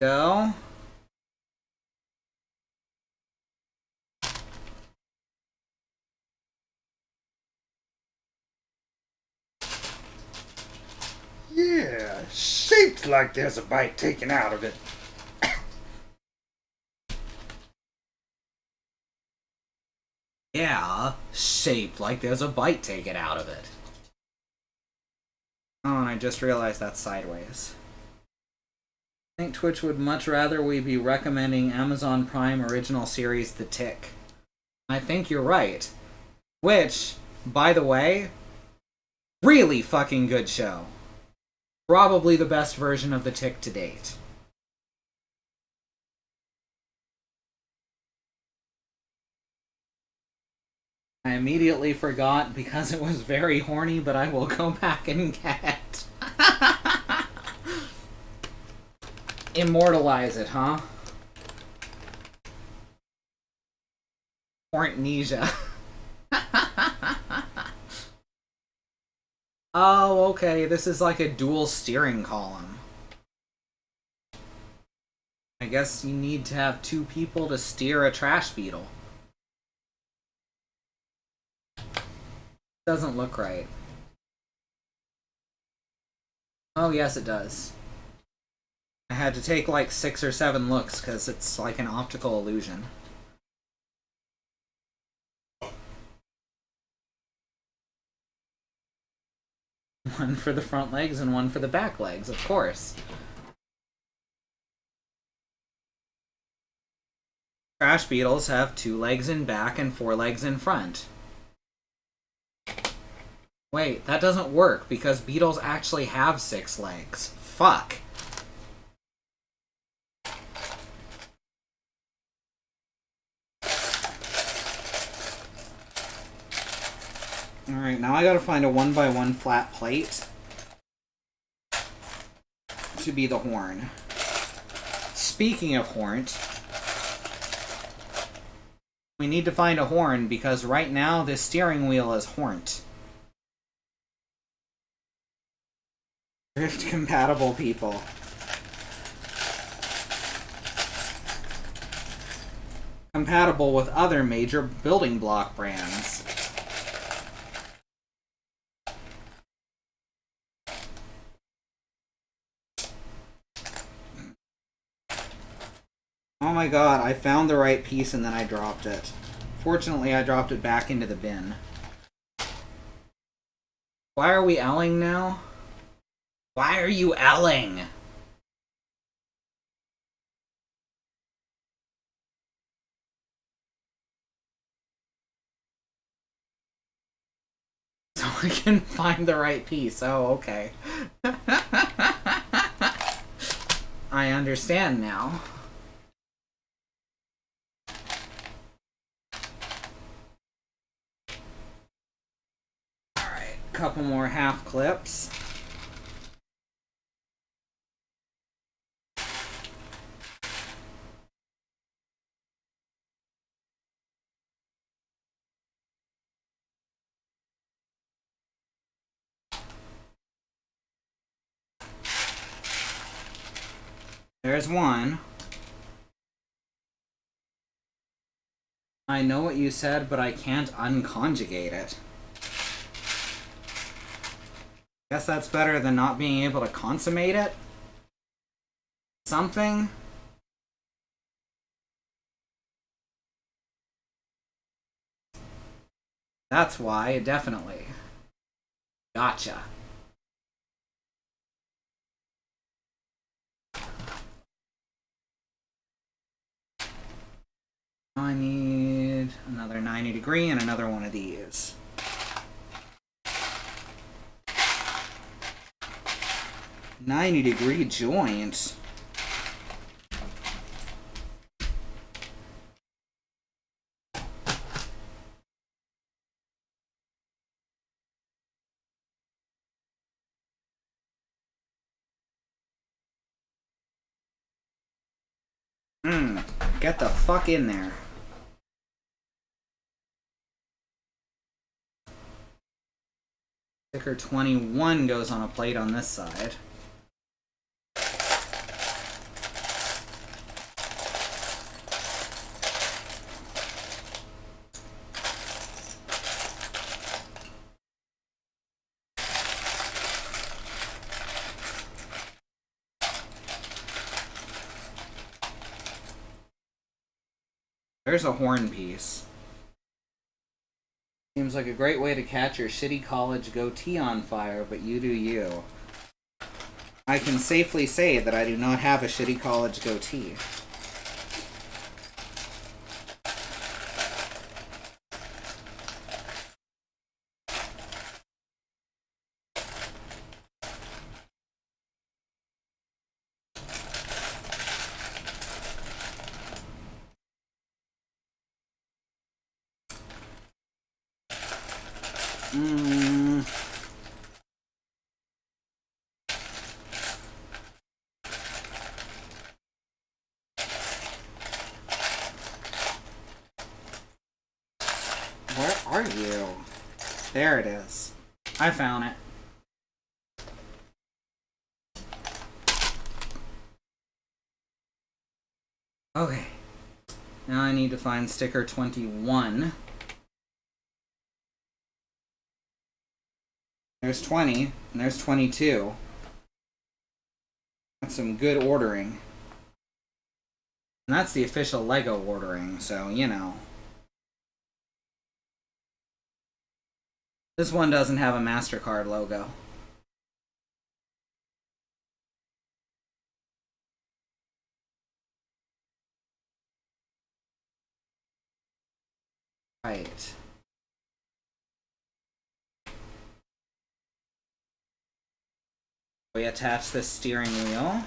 Go. Yeah, shaped like there's a bite taken out of it. Yeah, shaped like there's a bite taken out of it. Oh, and I just realized that's sideways. I think Twitch would much rather we be recommending Amazon Prime original series The Tick. I think you're right. Which, by the way, really fucking good show. Probably the best version of The Tick to date. I immediately forgot because it was very horny, but I will go back and get. Immortalize it, huh? Hortnesia. Oh, okay, this is like a dual steering column. I guess you need to have two people to steer a trash beetle. Doesn't look right. Oh, yes, it does. I had to take like 6 or 7 looks because it's like an optical illusion. One for the front legs and one for the back legs, of course. Trash beetles have 2 legs in back and 4 legs in front. Wait, that doesn't work because beetles actually have 6 legs. Fuck. Alright, now I gotta find a 1x1 flat plate to be the horn. Speaking of horns, we need to find a horn because right now this steering wheel is horned. Drift compatible people. Compatible with other major building block brands. Oh my god, I found the right piece and then I dropped it. Fortunately, I dropped it back into the bin. Why are we L-ing now? Why are you L-ing? So I can find the right piece. Oh, okay. I understand now. Alright, couple more half clips. There's one. I know what you said, but I can't unconjugate it. Guess that's better than not being able to consummate it? Something? That's why, definitely. Gotcha. I need another 90-degree and another one of these. "90-degree joint." Get the fuck in there. Sticker 21 goes on a plate on this side. There's a horn piece. Seems like a great way to catch your shitty college goatee on fire, but you do you. I can safely say that I do not have a shitty college goatee. Where are you? There it is. I found it. Okay. Now I need to find sticker 21. There's 20, and there's 22. That's some good ordering. And that's the official Lego ordering, so, you know. This one doesn't have a MasterCard logo. Right. We attach the steering wheel.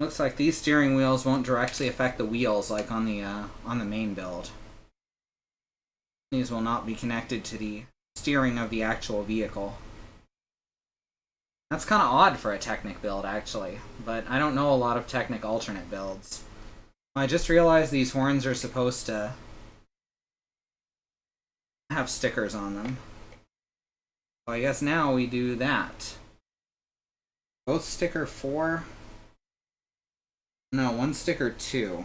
Looks like these steering wheels won't directly affect the wheels like on the main build. These will not be connected to the steering of the actual vehicle. That's kind of odd for a Technic build, actually, but I don't know a lot of Technic alternate builds. I just realized these horns are supposed to have stickers on them. I guess now we do that. Both sticker 4? No, one sticker 2.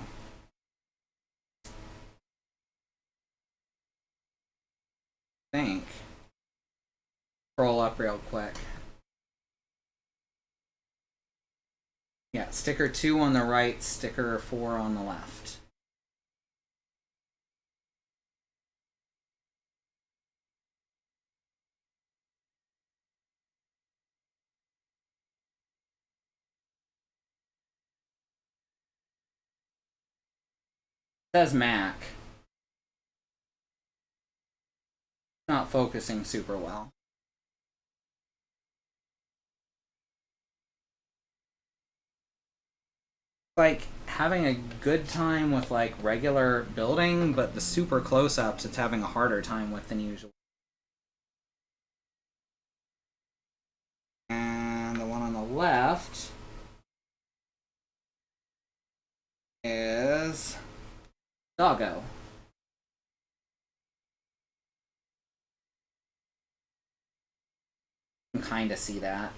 I think. Scroll up real quick. Yeah, sticker 2 on the right, sticker 4 on the left. It says Mac. Not focusing super well. Like having a good time with like regular building, but the super close-ups it's having a harder time with than usual. And the one on the left is Doggo. You can kind of see that.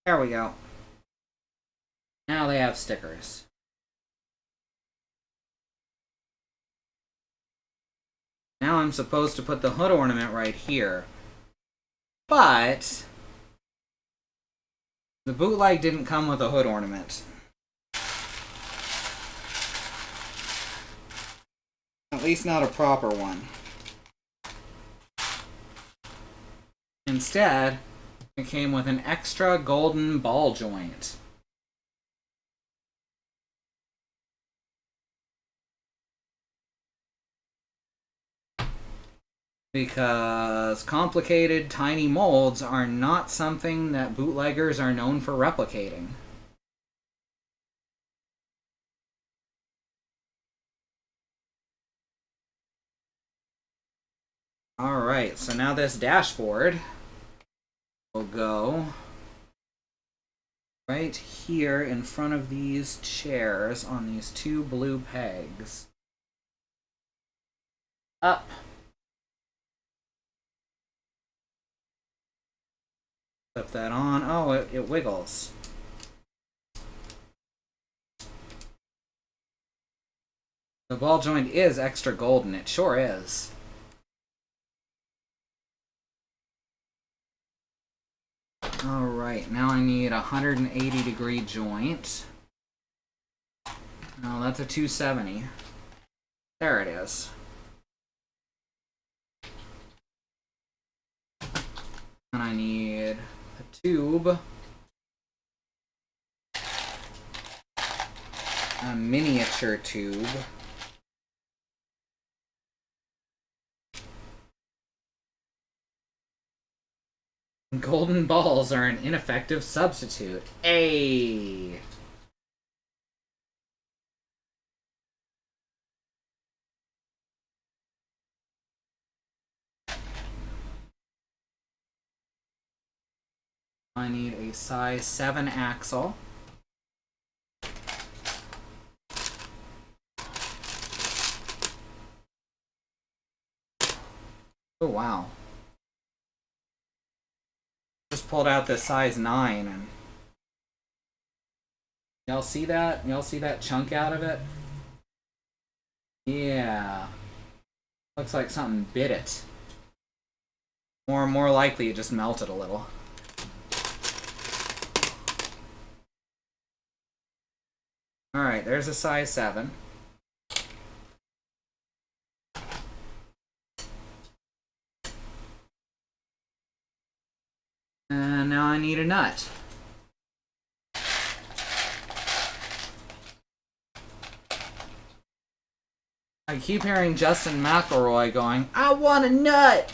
There we go. Now they have stickers. Now I'm supposed to put the hood ornament right here. But the bootleg didn't come with a hood ornament. At least not a proper one. Instead, it came with an extra golden ball joint. Because complicated, tiny molds are not something that bootleggers are known for replicating. Alright, so now this dashboard will go right here in front of these chairs on these 2 blue pegs. Up. Flip that on. Oh, it wiggles. The ball joint is extra golden. It sure is. Alright, now I need a 180-degree joint. No, that's a 270. There it is. And I need a tube. A miniature tube. Golden balls are an ineffective substitute. Ayy. I need a size 7 axle. Oh wow. Just pulled out the size 9 and y'all see that? Y'all see that chunk out of it? Yeah. Looks like something bit it. More likely it just melted a little. Alright, there's a size 7. And now I need a nut. I keep hearing Justin McElroy going, "I want a nut!"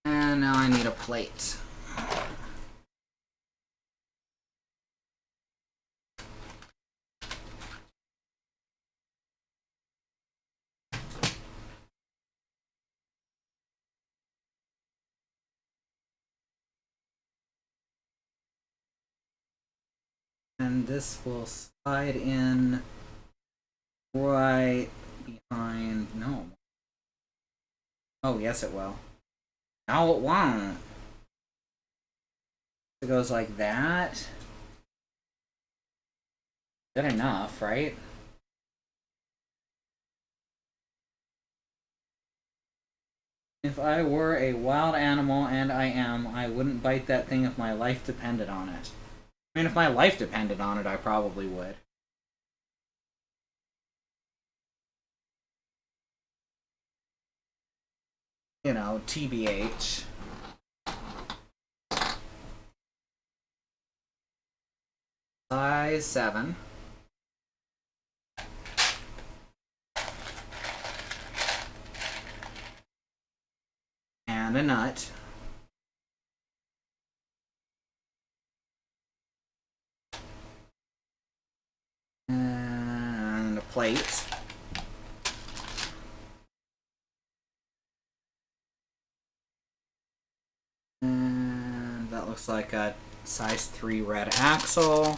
And now I need a plate. And this will slide in right behind. No. Oh, yes, it will. No, it won't. It goes like that. Good enough, right? If I were a wild animal, and I am, I wouldn't bite that thing if my life depended on it. I mean, if my life depended on it, I probably would. You know, TBH. Size 7. And a nut. And a plate. And that looks like a size 3 red axle.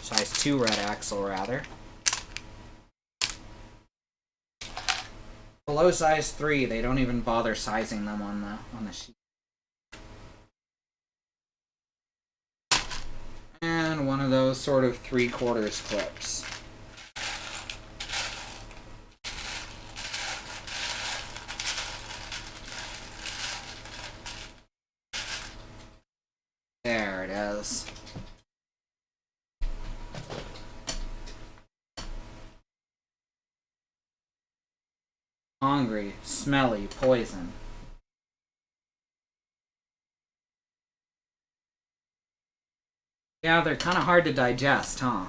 Size 2 red axle, rather. Below size 3, they don't even bother sizing them on the sheet. And one of those sort of 3/4 clips. There it is. Hungry, smelly, poison. Yeah, they're kind of hard to digest, huh?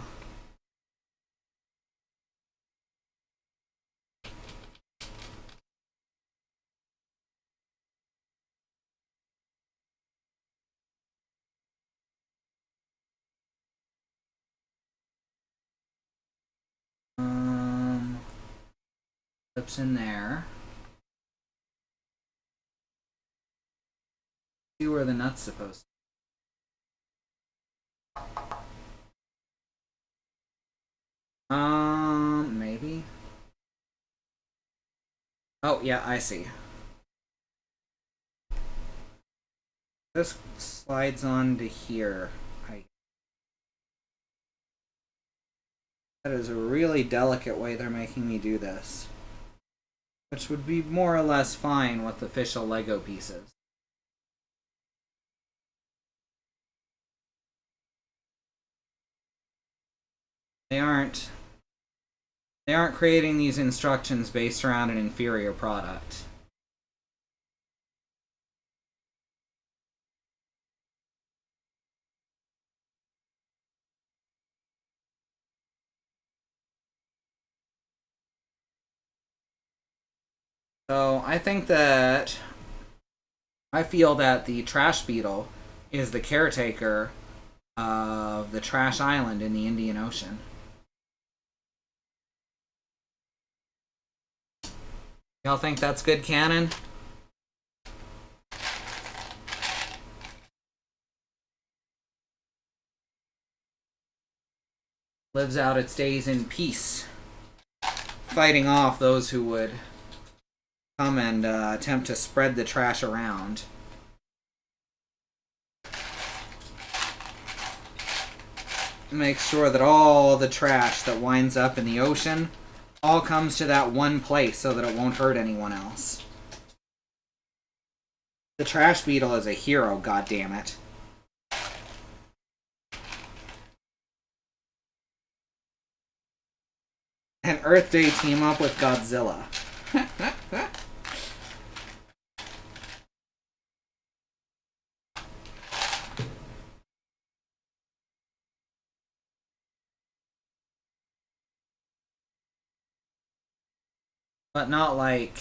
Clips in there. See where the nut's supposed to. Maybe. Oh, yeah, I see. This slides on to here. That is a really delicate way they're making me do this. Which would be more or less fine with official Lego pieces. They aren't creating these instructions based around an inferior product. So I feel that the trash beetle is the caretaker of the trash island in the Indian Ocean. Y'all think that's good canon? Lives out its days in peace, fighting off those who would come and attempt to spread the trash around. Make sure that all the trash that winds up in the ocean all comes to that one place so that it won't hurt anyone else. The trash beetle is a hero, goddammit. An Earth Day team up with Godzilla. But not like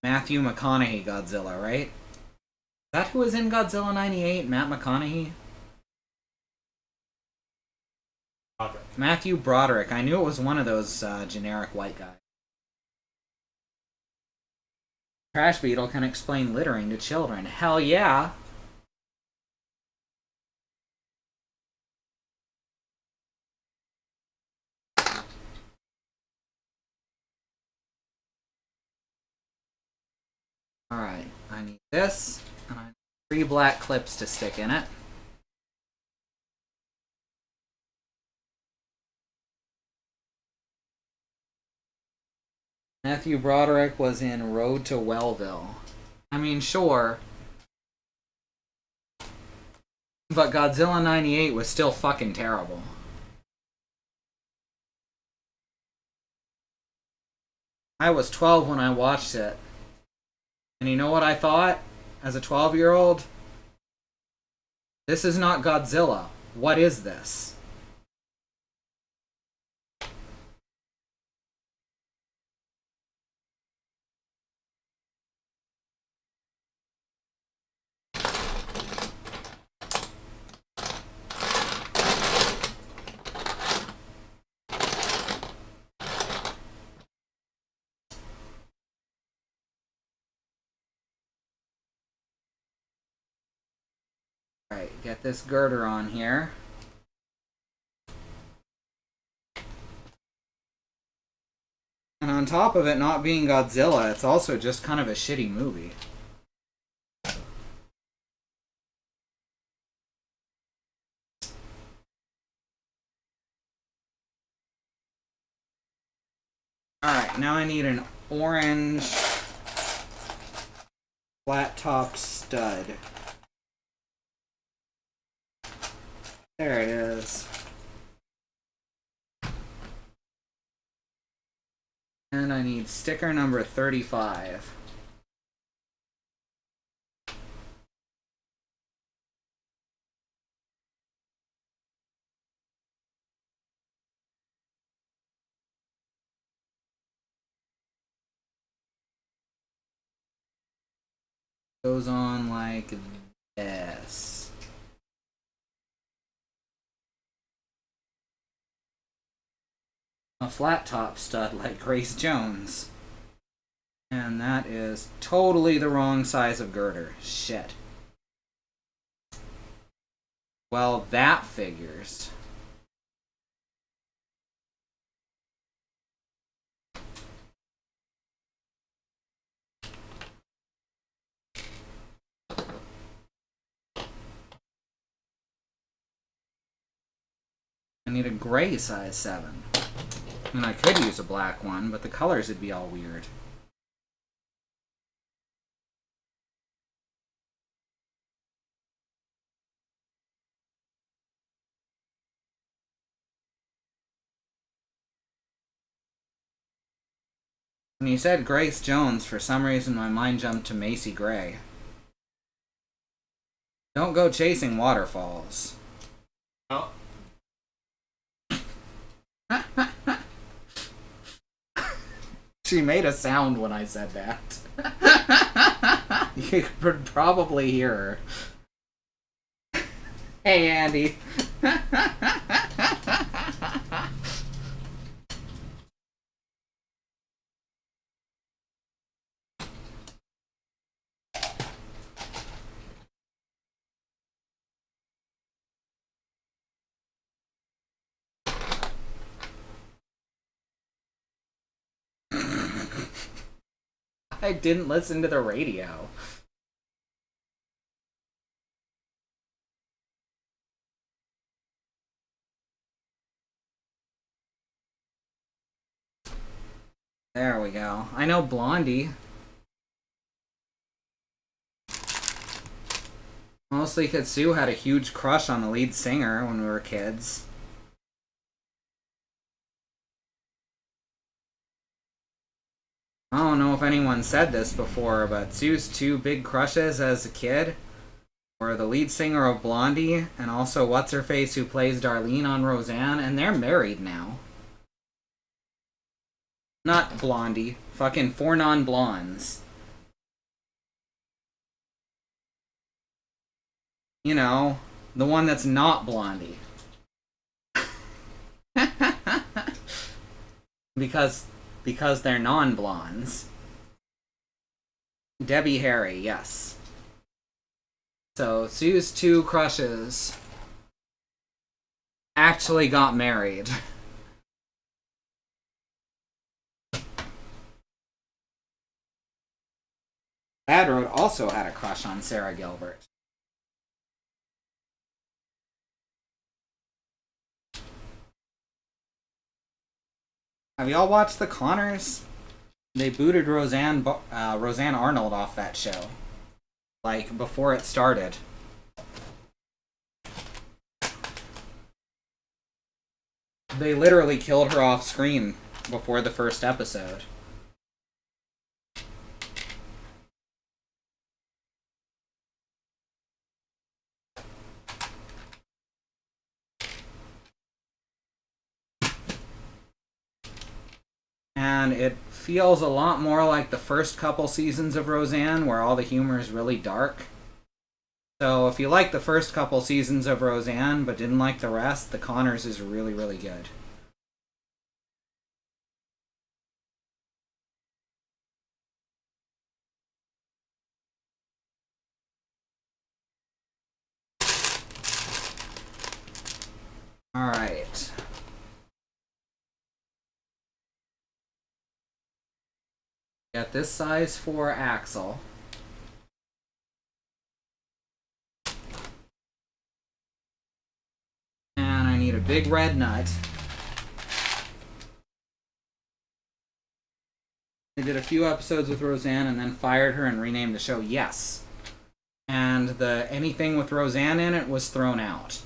Matthew McConaughey Godzilla, right? Is that who was in Godzilla 98? Matt McConaughey? Broderick. Matthew Broderick. I knew it was one of those generic white guys. Trash beetle can explain littering to children. Hell yeah! Alright, I need this, and I need 3 black clips to stick in it. Matthew Broderick was in Road to Wellville. I mean, sure. But Godzilla 98 was still fucking terrible. I was 12 when I watched it. And you know what I thought? As a 12-year-old? This is not Godzilla. What is this? Alright, get this girder on here. And on top of it not being Godzilla, it's also just kind of a shitty movie. Alright, now I need an orange flat-topped stud. There it is. And I need sticker number 35. Goes on like this. A flat top stud like Grace Jones. And that is totally the wrong size of girder. Shit. Well, that figures. I need a gray size 7. I mean, I could use a black one, but the colors would be all weird. When you said Grace Jones, for some reason my mind jumped to Macy Gray. Don't go chasing waterfalls. Oh. She made a sound when I said that. You could probably hear her. Hey, Andy. I didn't listen to the radio. There we go. I know Blondie. Mostly because Sue had a huge crush on the lead singer when we were kids. I don't know if anyone said this before, but Sue's 2 big crushes as a kid were the lead singer of Blondie and also What's-Her-Face who plays Darlene on Roseanne, and they're married now. Not Blondie. Fucking 4 non-blondes. You know, the one that's not Blondie. Because they're non-blondes. Debbie Harry, yes. So, Sue's 2 crushes actually got married. Bad Road also had a crush on Sarah Gilbert. Have y'all watched The Connors? They booted Roseanne Arnold off that show. Like, before it started. They literally killed her off screen before the first episode. And it feels a lot more like the first couple seasons of Roseanne, where all the humor is really dark. So if you like the first couple seasons of Roseanne but didn't like the rest, The Connors is really, really good. Alright. Got this size for axle. And I need a big red nut. I did a few episodes with Roseanne and then fired her and renamed the show Yes. And the anything with Roseanne in it was thrown out.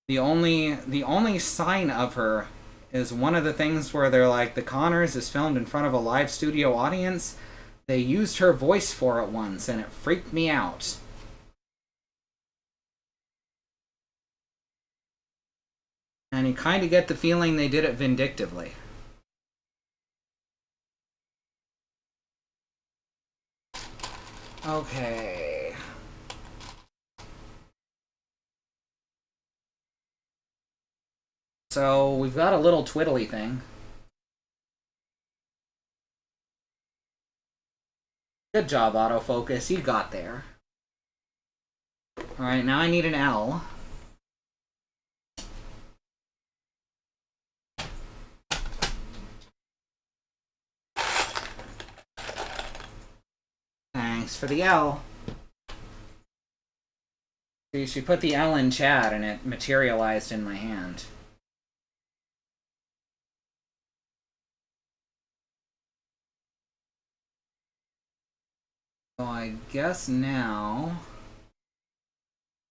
The only sign of her is one of the things where they're like, The Connors is filmed in front of a live studio audience. They used her voice for it once, and it freaked me out. And you kind of get the feeling they did it vindictively. Okay. So we've got a little twiddly thing. Good job, autofocus. You got there. Alright, now I need an L. Thanks for the L. See, she put the L in chat and it materialized in my hand. So I guess now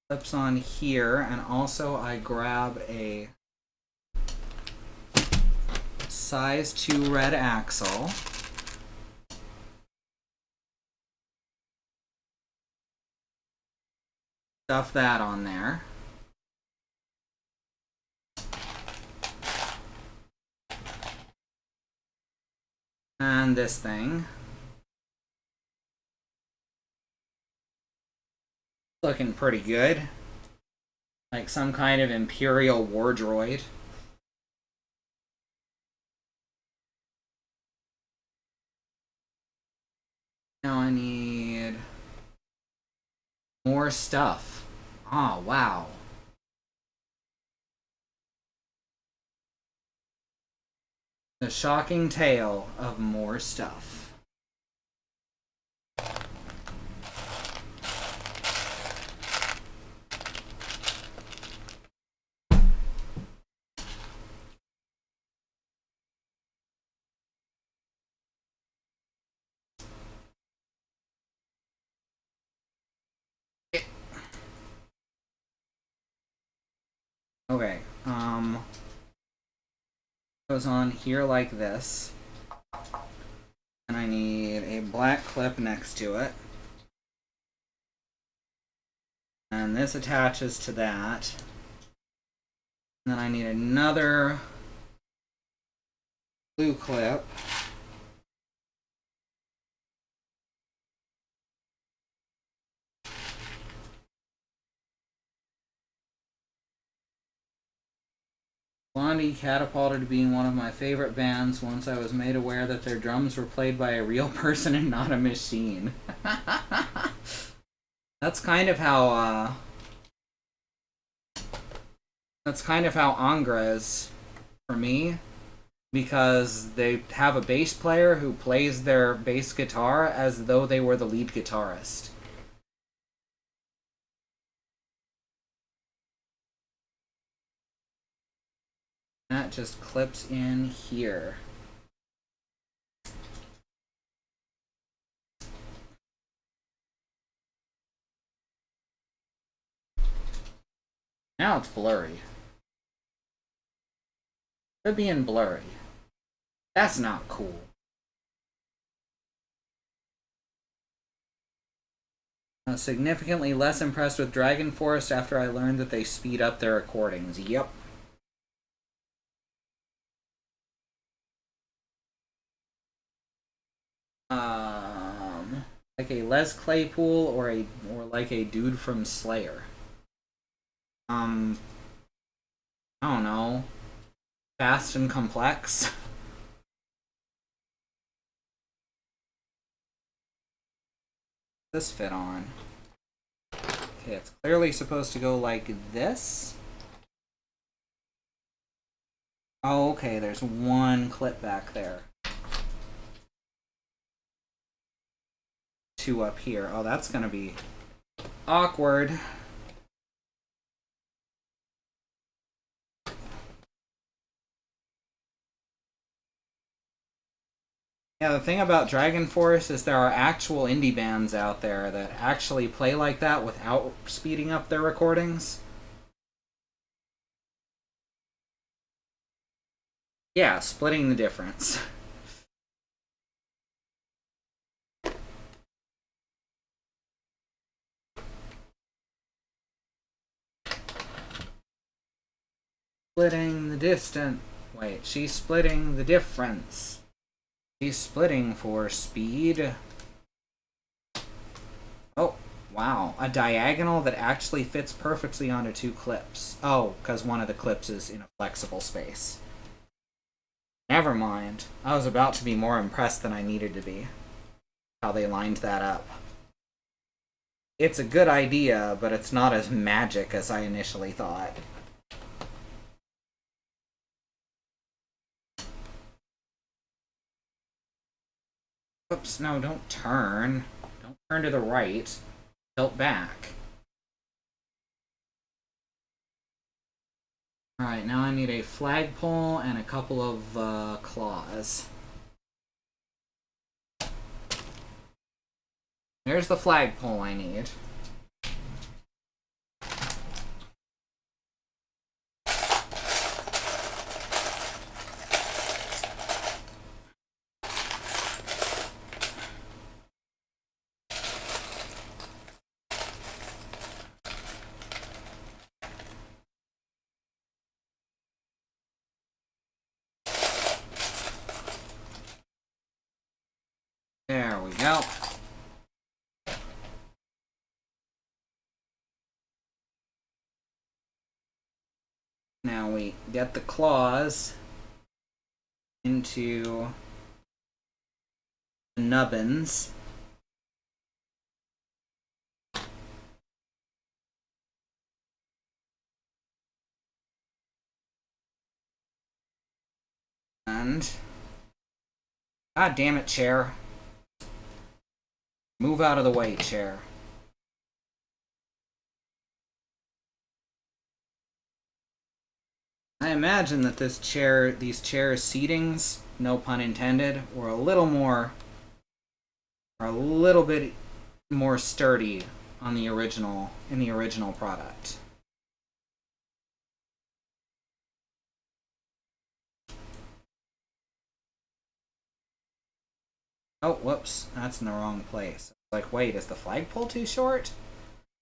clips on here, and also I grab a size 2 red axle. Stuff that on there. And this thing. Looking pretty good. Like some kind of Imperial war droid. Now I need more stuff. Oh, wow. The shocking tale of more stuff. Okay, goes on here like this, and I need a black clip next to it, and this attaches to that, and then I need another blue clip. Blondie catapulted to being one of my favorite bands once I was made aware that their drums were played by a real person and not a machine. That's kind of how That's kind of how Angra is for me, because they have a bass player who plays their bass guitar as though they were the lead guitarist. That just clips in here. Now it's blurry. Quit being blurry. That's not cool. Significantly less impressed with Dragon Forest after I learned that they speed up their recordings. Yep. Like a Les Claypool or like a dude from Slayer. I don't know. Fast and complex. This fit on. Okay, it's clearly supposed to go like this. Oh, okay, there's one clip back there. Two up here. Oh, that's gonna be awkward. Yeah, the thing about Dragon Force is there are actual indie bands out there that actually play like that without speeding up their recordings. Yeah, splitting the difference. Splitting the distance. Wait, she's splitting the difference. She's splitting for speed. Oh, wow. A diagonal that actually fits perfectly onto two clips. Oh, because one of the clips is in a flexible space. Never mind. I was about to be more impressed than I needed to be. How they lined that up. It's a good idea, but it's not as magic as I initially thought. Oops, no, don't turn. Don't turn to the right. Tilt back. Alright, now I need a flagpole and a couple of claws. There's the flagpole I need. There we go. Now we get the claws into the nubbins. And God damn it, chair. Move out of the way, chair. I imagine that these chair seatings, no pun intended, were a little bit more sturdy on the original product. Oh, whoops, that's in the wrong place. Like, wait, is the flagpole too short?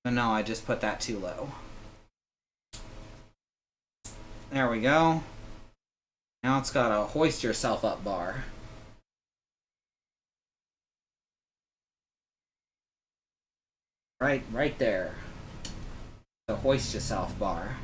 Oh, no, I just put that too low. There we go. Now it's got a hoist yourself up bar. Right there. The hoist yourself bar.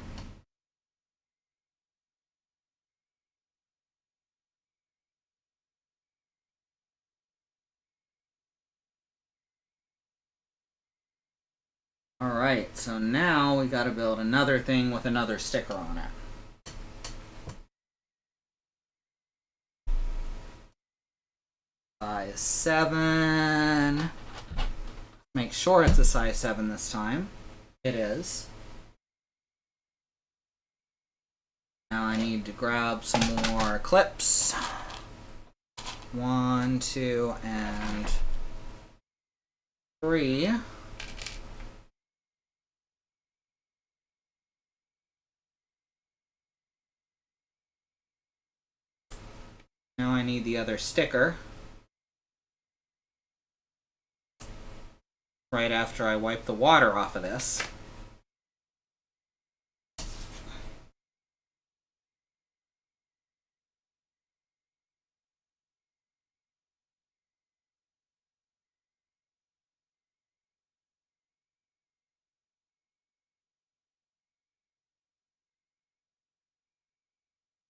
Alright, so now we gotta build another thing with another sticker on it. Size 7. Make sure it's a size 7 this time. It is. Now I need to grab some more clips. 1, 2, and 3. Now I need the other sticker. Right after I wipe the water off of this.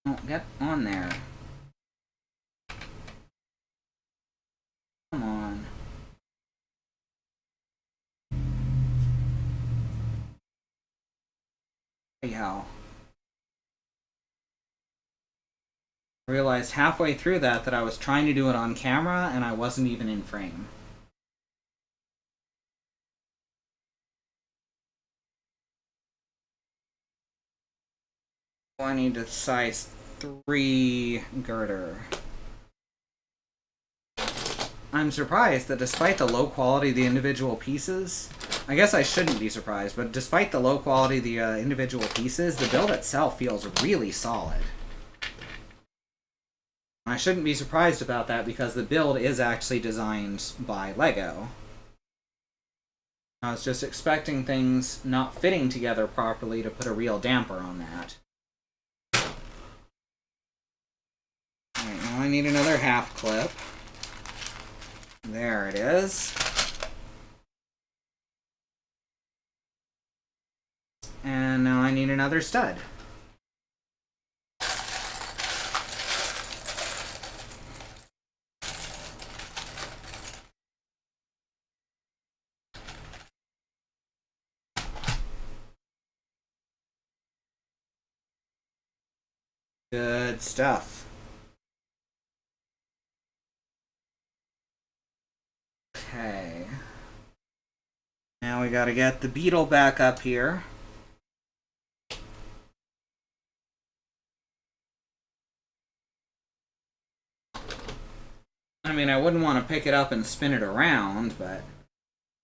Oh, get on there. Come on. Anyhow. I realized halfway through that I was trying to do it on camera and I wasn't even in frame. I need a size 3 girder. I'm surprised that despite the low quality of the individual pieces, I guess I shouldn't be surprised, but despite the low quality of the individual pieces, the build itself feels really solid. I shouldn't be surprised about that because the build is actually designed by Lego. I was just expecting things not fitting together properly to put a real damper on that. Alright, now I need another half clip. There it is. And now I need another stud. Good stuff. Okay. Now we gotta get the BEETLE back up here. I mean, I wouldn't want to pick it up and spin it around, but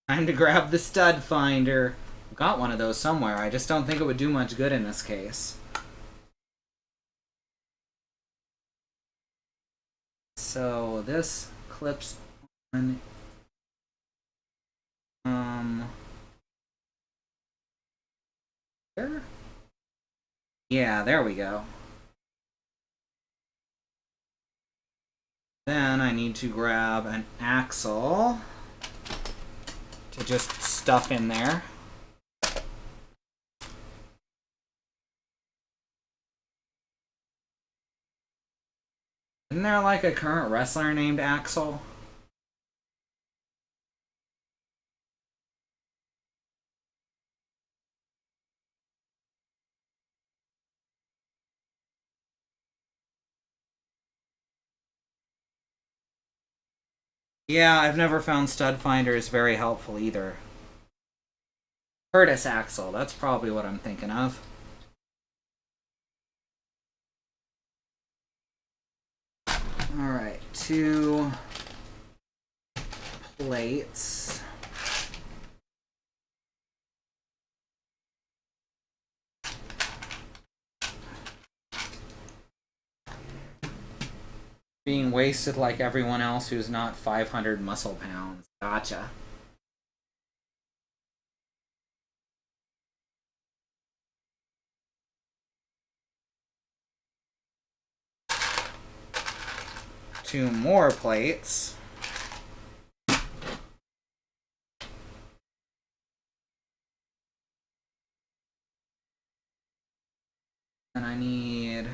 time to grab the stud finder. Got one of those somewhere. I just don't think it would do much good in this case. So this clips on. There? Yeah, there we go. Then I need to grab an axle to just stuff in there. Isn't there like a current wrestler named Axel? Yeah, I've never found stud finders very helpful either. Curtis Axel, that's probably what I'm thinking of. Alright, 2 plates. Being wasted like everyone else who's not 500 muscle pounds. Gotcha. Two more plates. And I need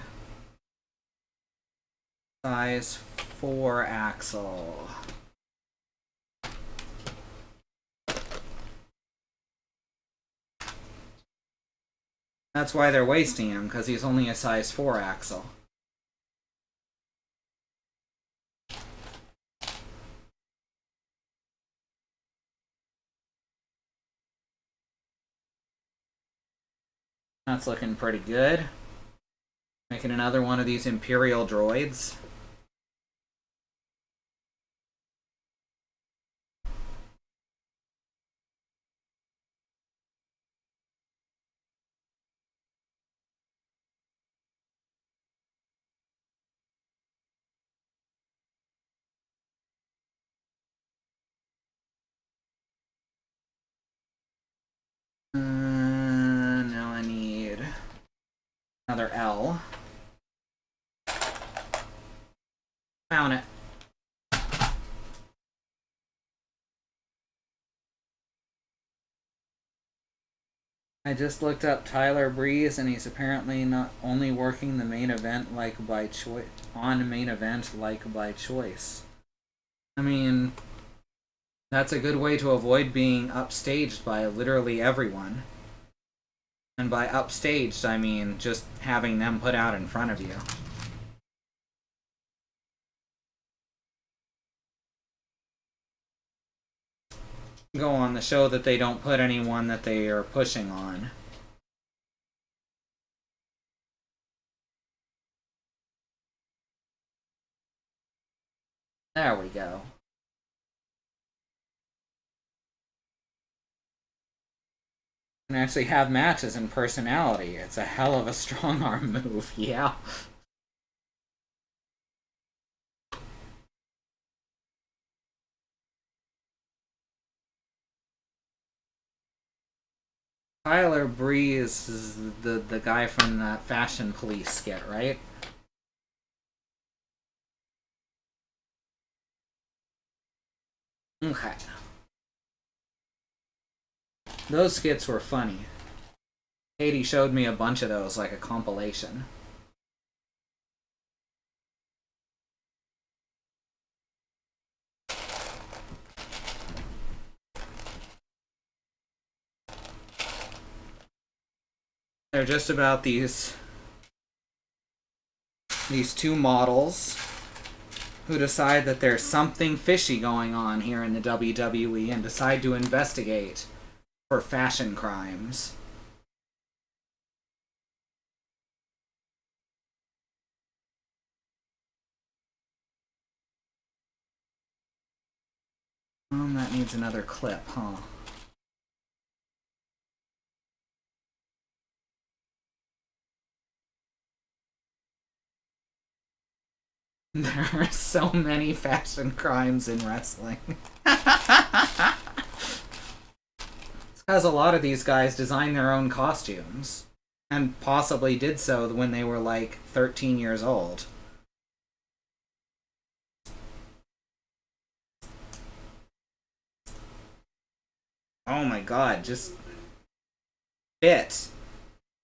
size 4 axle. That's why they're wasting him, because he's only a size 4 axle. That's looking pretty good. Making another one of these Imperial droids. Now I need another L. Found it. I just looked up Tyler Breeze, and he's apparently not only working the main event like by choice on main event like by choice. I mean, that's a good way to avoid being upstaged by literally everyone. And by upstaged, I mean just having them put out in front of you. Go on the show that they don't put anyone that they are pushing on. There we go. And actually have matches in personality. It's a hell of a strong arm move, yeah. Tyler Breeze is the guy from that Fashion Police skit, right? Okay. Those skits were funny. Katie showed me a bunch of those, like a compilation. They're just about these two models who decide that there's something fishy going on here in the WWE and decide to investigate for fashion crimes. That needs another clip, huh? There are so many fashion crimes in wrestling. It's because a lot of these guys design their own costumes. And possibly did so when they were like 13 years old. Oh my god, just fit.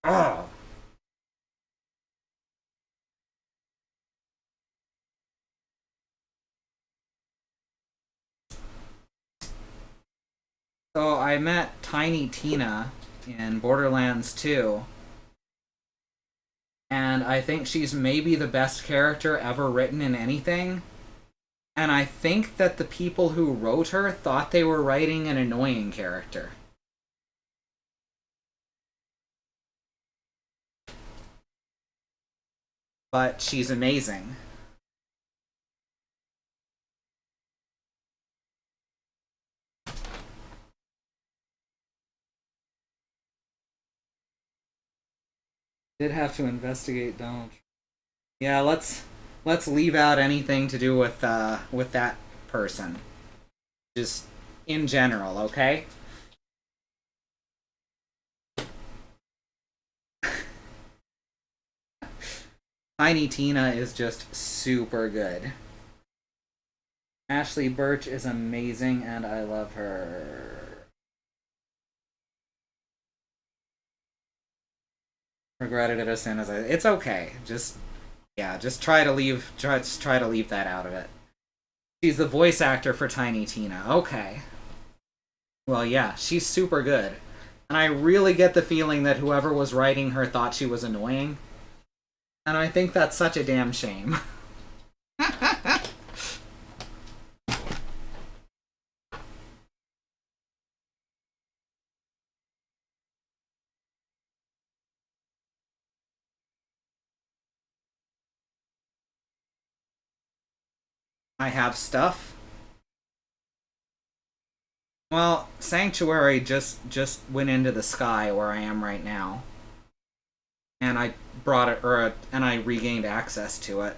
Oh. So I met Tiny Tina in Borderlands 2. And I think she's maybe the best character ever written in anything. And I think that the people who wrote her thought they were writing an annoying character. But she's amazing. Did have to investigate Donald Trump. Yeah, let's leave out anything to do with that person. Just in general, okay? Tiny Tina is just super good. Ashley Birch is amazing and I love her. Regretted it as soon as it's okay. Just try to leave that out of it. She's the voice actor for Tiny Tina. Okay. Well, yeah, she's super good. And I really get the feeling that whoever was writing her thought she was annoying. And I think that's such a damn shame. I have stuff. Well, Sanctuary just went into the sky where I am right now. And I brought it, and I regained access to it.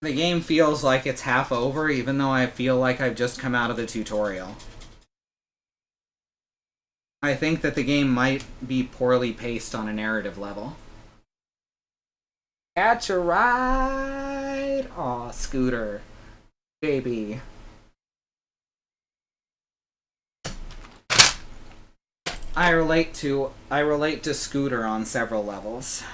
The game feels like it's half over, even though I feel like I've just come out of the tutorial. I think that the game might be poorly paced on a narrative level. Catch a ride! Aw, Scooter. Baby. I relate to Scooter on several levels.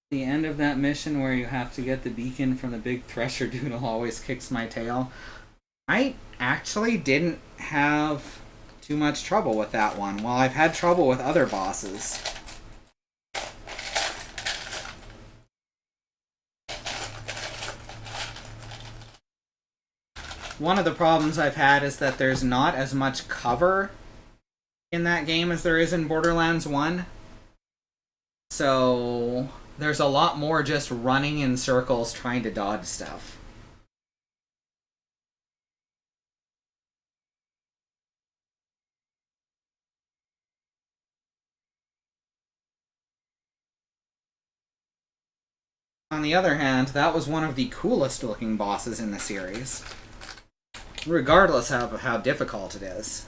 The end of that mission where you have to get the beacon from the big thresher doodle always kicks my tail. I actually didn't have too much trouble with that one. Well, I've had trouble with other bosses. One of the problems I've had is that there's not as much cover in that game as there is in Borderlands 1. So there's a lot more just running in circles trying to dodge stuff. On the other hand, that was one of the coolest looking bosses in the series, regardless of how difficult it is.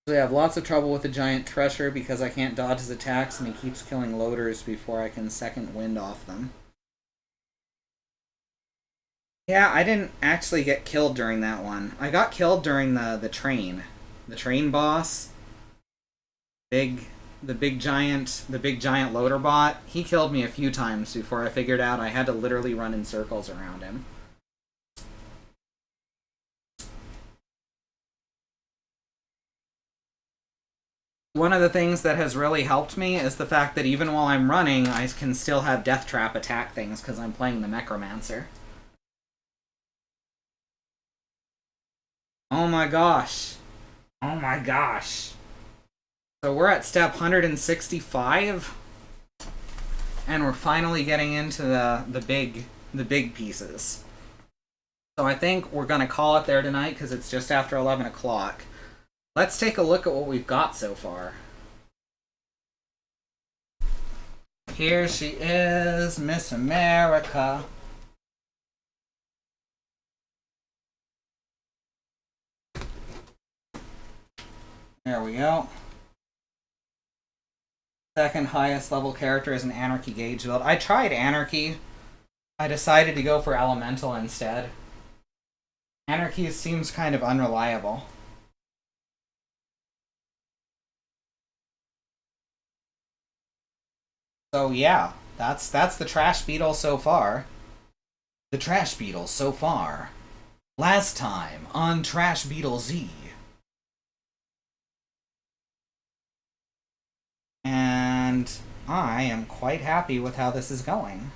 I have lots of trouble with the giant thresher because I can't dodge his attacks and he keeps killing loaders before I can second wind off them. Yeah, I didn't actually get killed during that one. I got killed during the train. The train boss. The big giant loader bot. He killed me a few times before I figured out I had to literally run in circles around him. One of the things that has really helped me is the fact that even while I'm running, I can still have Death Trap attack things because I'm playing the Necromancer. Oh my gosh. Oh my gosh. So we're at step 165, and we're finally getting into the big pieces. So I think we're gonna call it there tonight because it's just after 11 o'clock. Let's take a look at what we've got so far. Here she is, Miss America. There we go. Second highest level character is an Anarchy Gauge build. I tried Anarchy. I decided to go for Elemental instead. Anarchy seems kind of unreliable. So yeah, that's the Trash Beetle so far. The Trash Beetle so far. Last time on Trash Beetle Z. And I am quite happy with how this is going.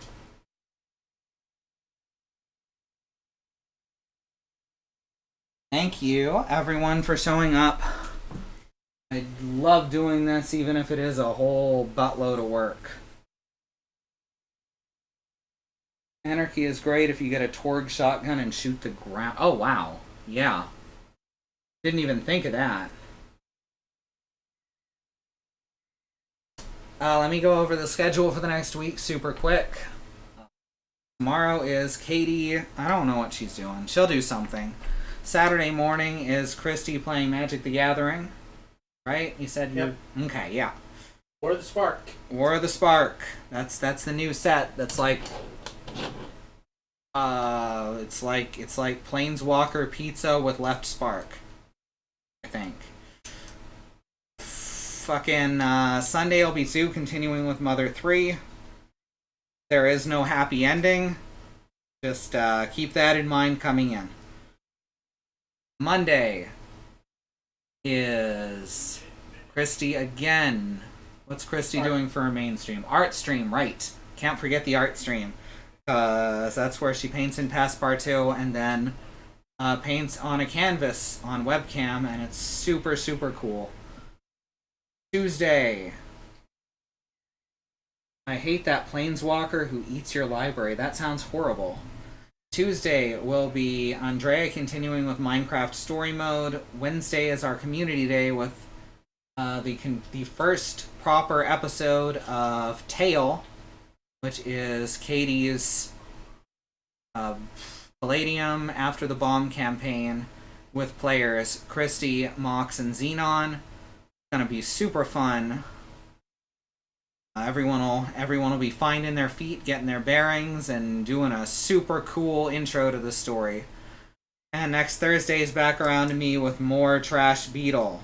Thank you, everyone, for showing up. I love doing this, even if it is a whole buttload of work. Anarchy is great if you get a Torg shotgun and shoot the ground. Oh, wow. Yeah. Didn't even think of that. Let me go over the schedule for the next week super quick. Tomorrow is Katie. I don't know what she's doing. She'll do something. Saturday morning is Christy playing Magic the Gathering. Right? You said you... Yep. Okay, yeah. War of the Spark. War of the Spark. That's the new set that's like It's like Planeswalker pizza with left spark, I think. Fucking Sunday will be Zoo continuing with Mother 3. There is no happy ending. Just keep that in mind coming in. Monday is Christy again. What's Christy doing for her main stream? Art stream, right. Can't forget the art stream. That's where she paints in Passepartout and then paints on a canvas on webcam, and it's super, super cool. Tuesday. I hate that planeswalker who eats your library. That sounds horrible. Tuesday will be Andrea continuing with Minecraft Story Mode. Wednesday is our community day with the first proper episode of Tale, which is Katie's Palladium After the Bomb campaign with players Christy, Mox, and Xenon. It's gonna be super fun. Everyone will be finding their feet, getting their bearings, and doing a super cool intro to the story. And next Thursday is back around to me with more Trash Beetle.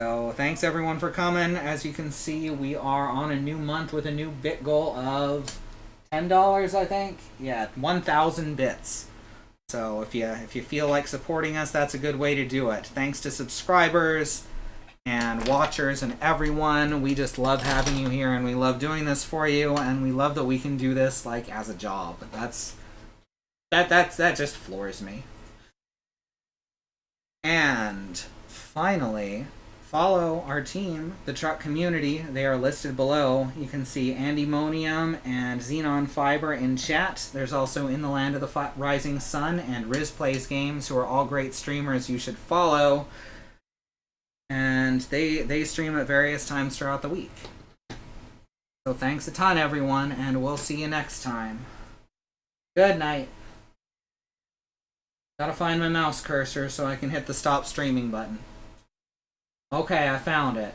So thanks everyone for coming. As you can see, we are on a new month with a new bit goal of $10, I think. Yeah, 1,000 bits. So if you feel like supporting us, that's a good way to do it. Thanks to subscribers and watchers and everyone. We just love having you here, and we love doing this for you, and we love that we can do this like as a job. That just floors me. And finally, follow our team, the Truck Community. They are listed below. You can see Andymonium and Xenon Fiber in chat. There's also In the Land of the Rising Sun and Riz Plays Games, who are all great streamers you should follow. And they stream at various times throughout the week. So thanks a ton, everyone, and we'll see you next time. Good night. Gotta find my mouse cursor so I can hit the stop streaming button. Okay, I found it.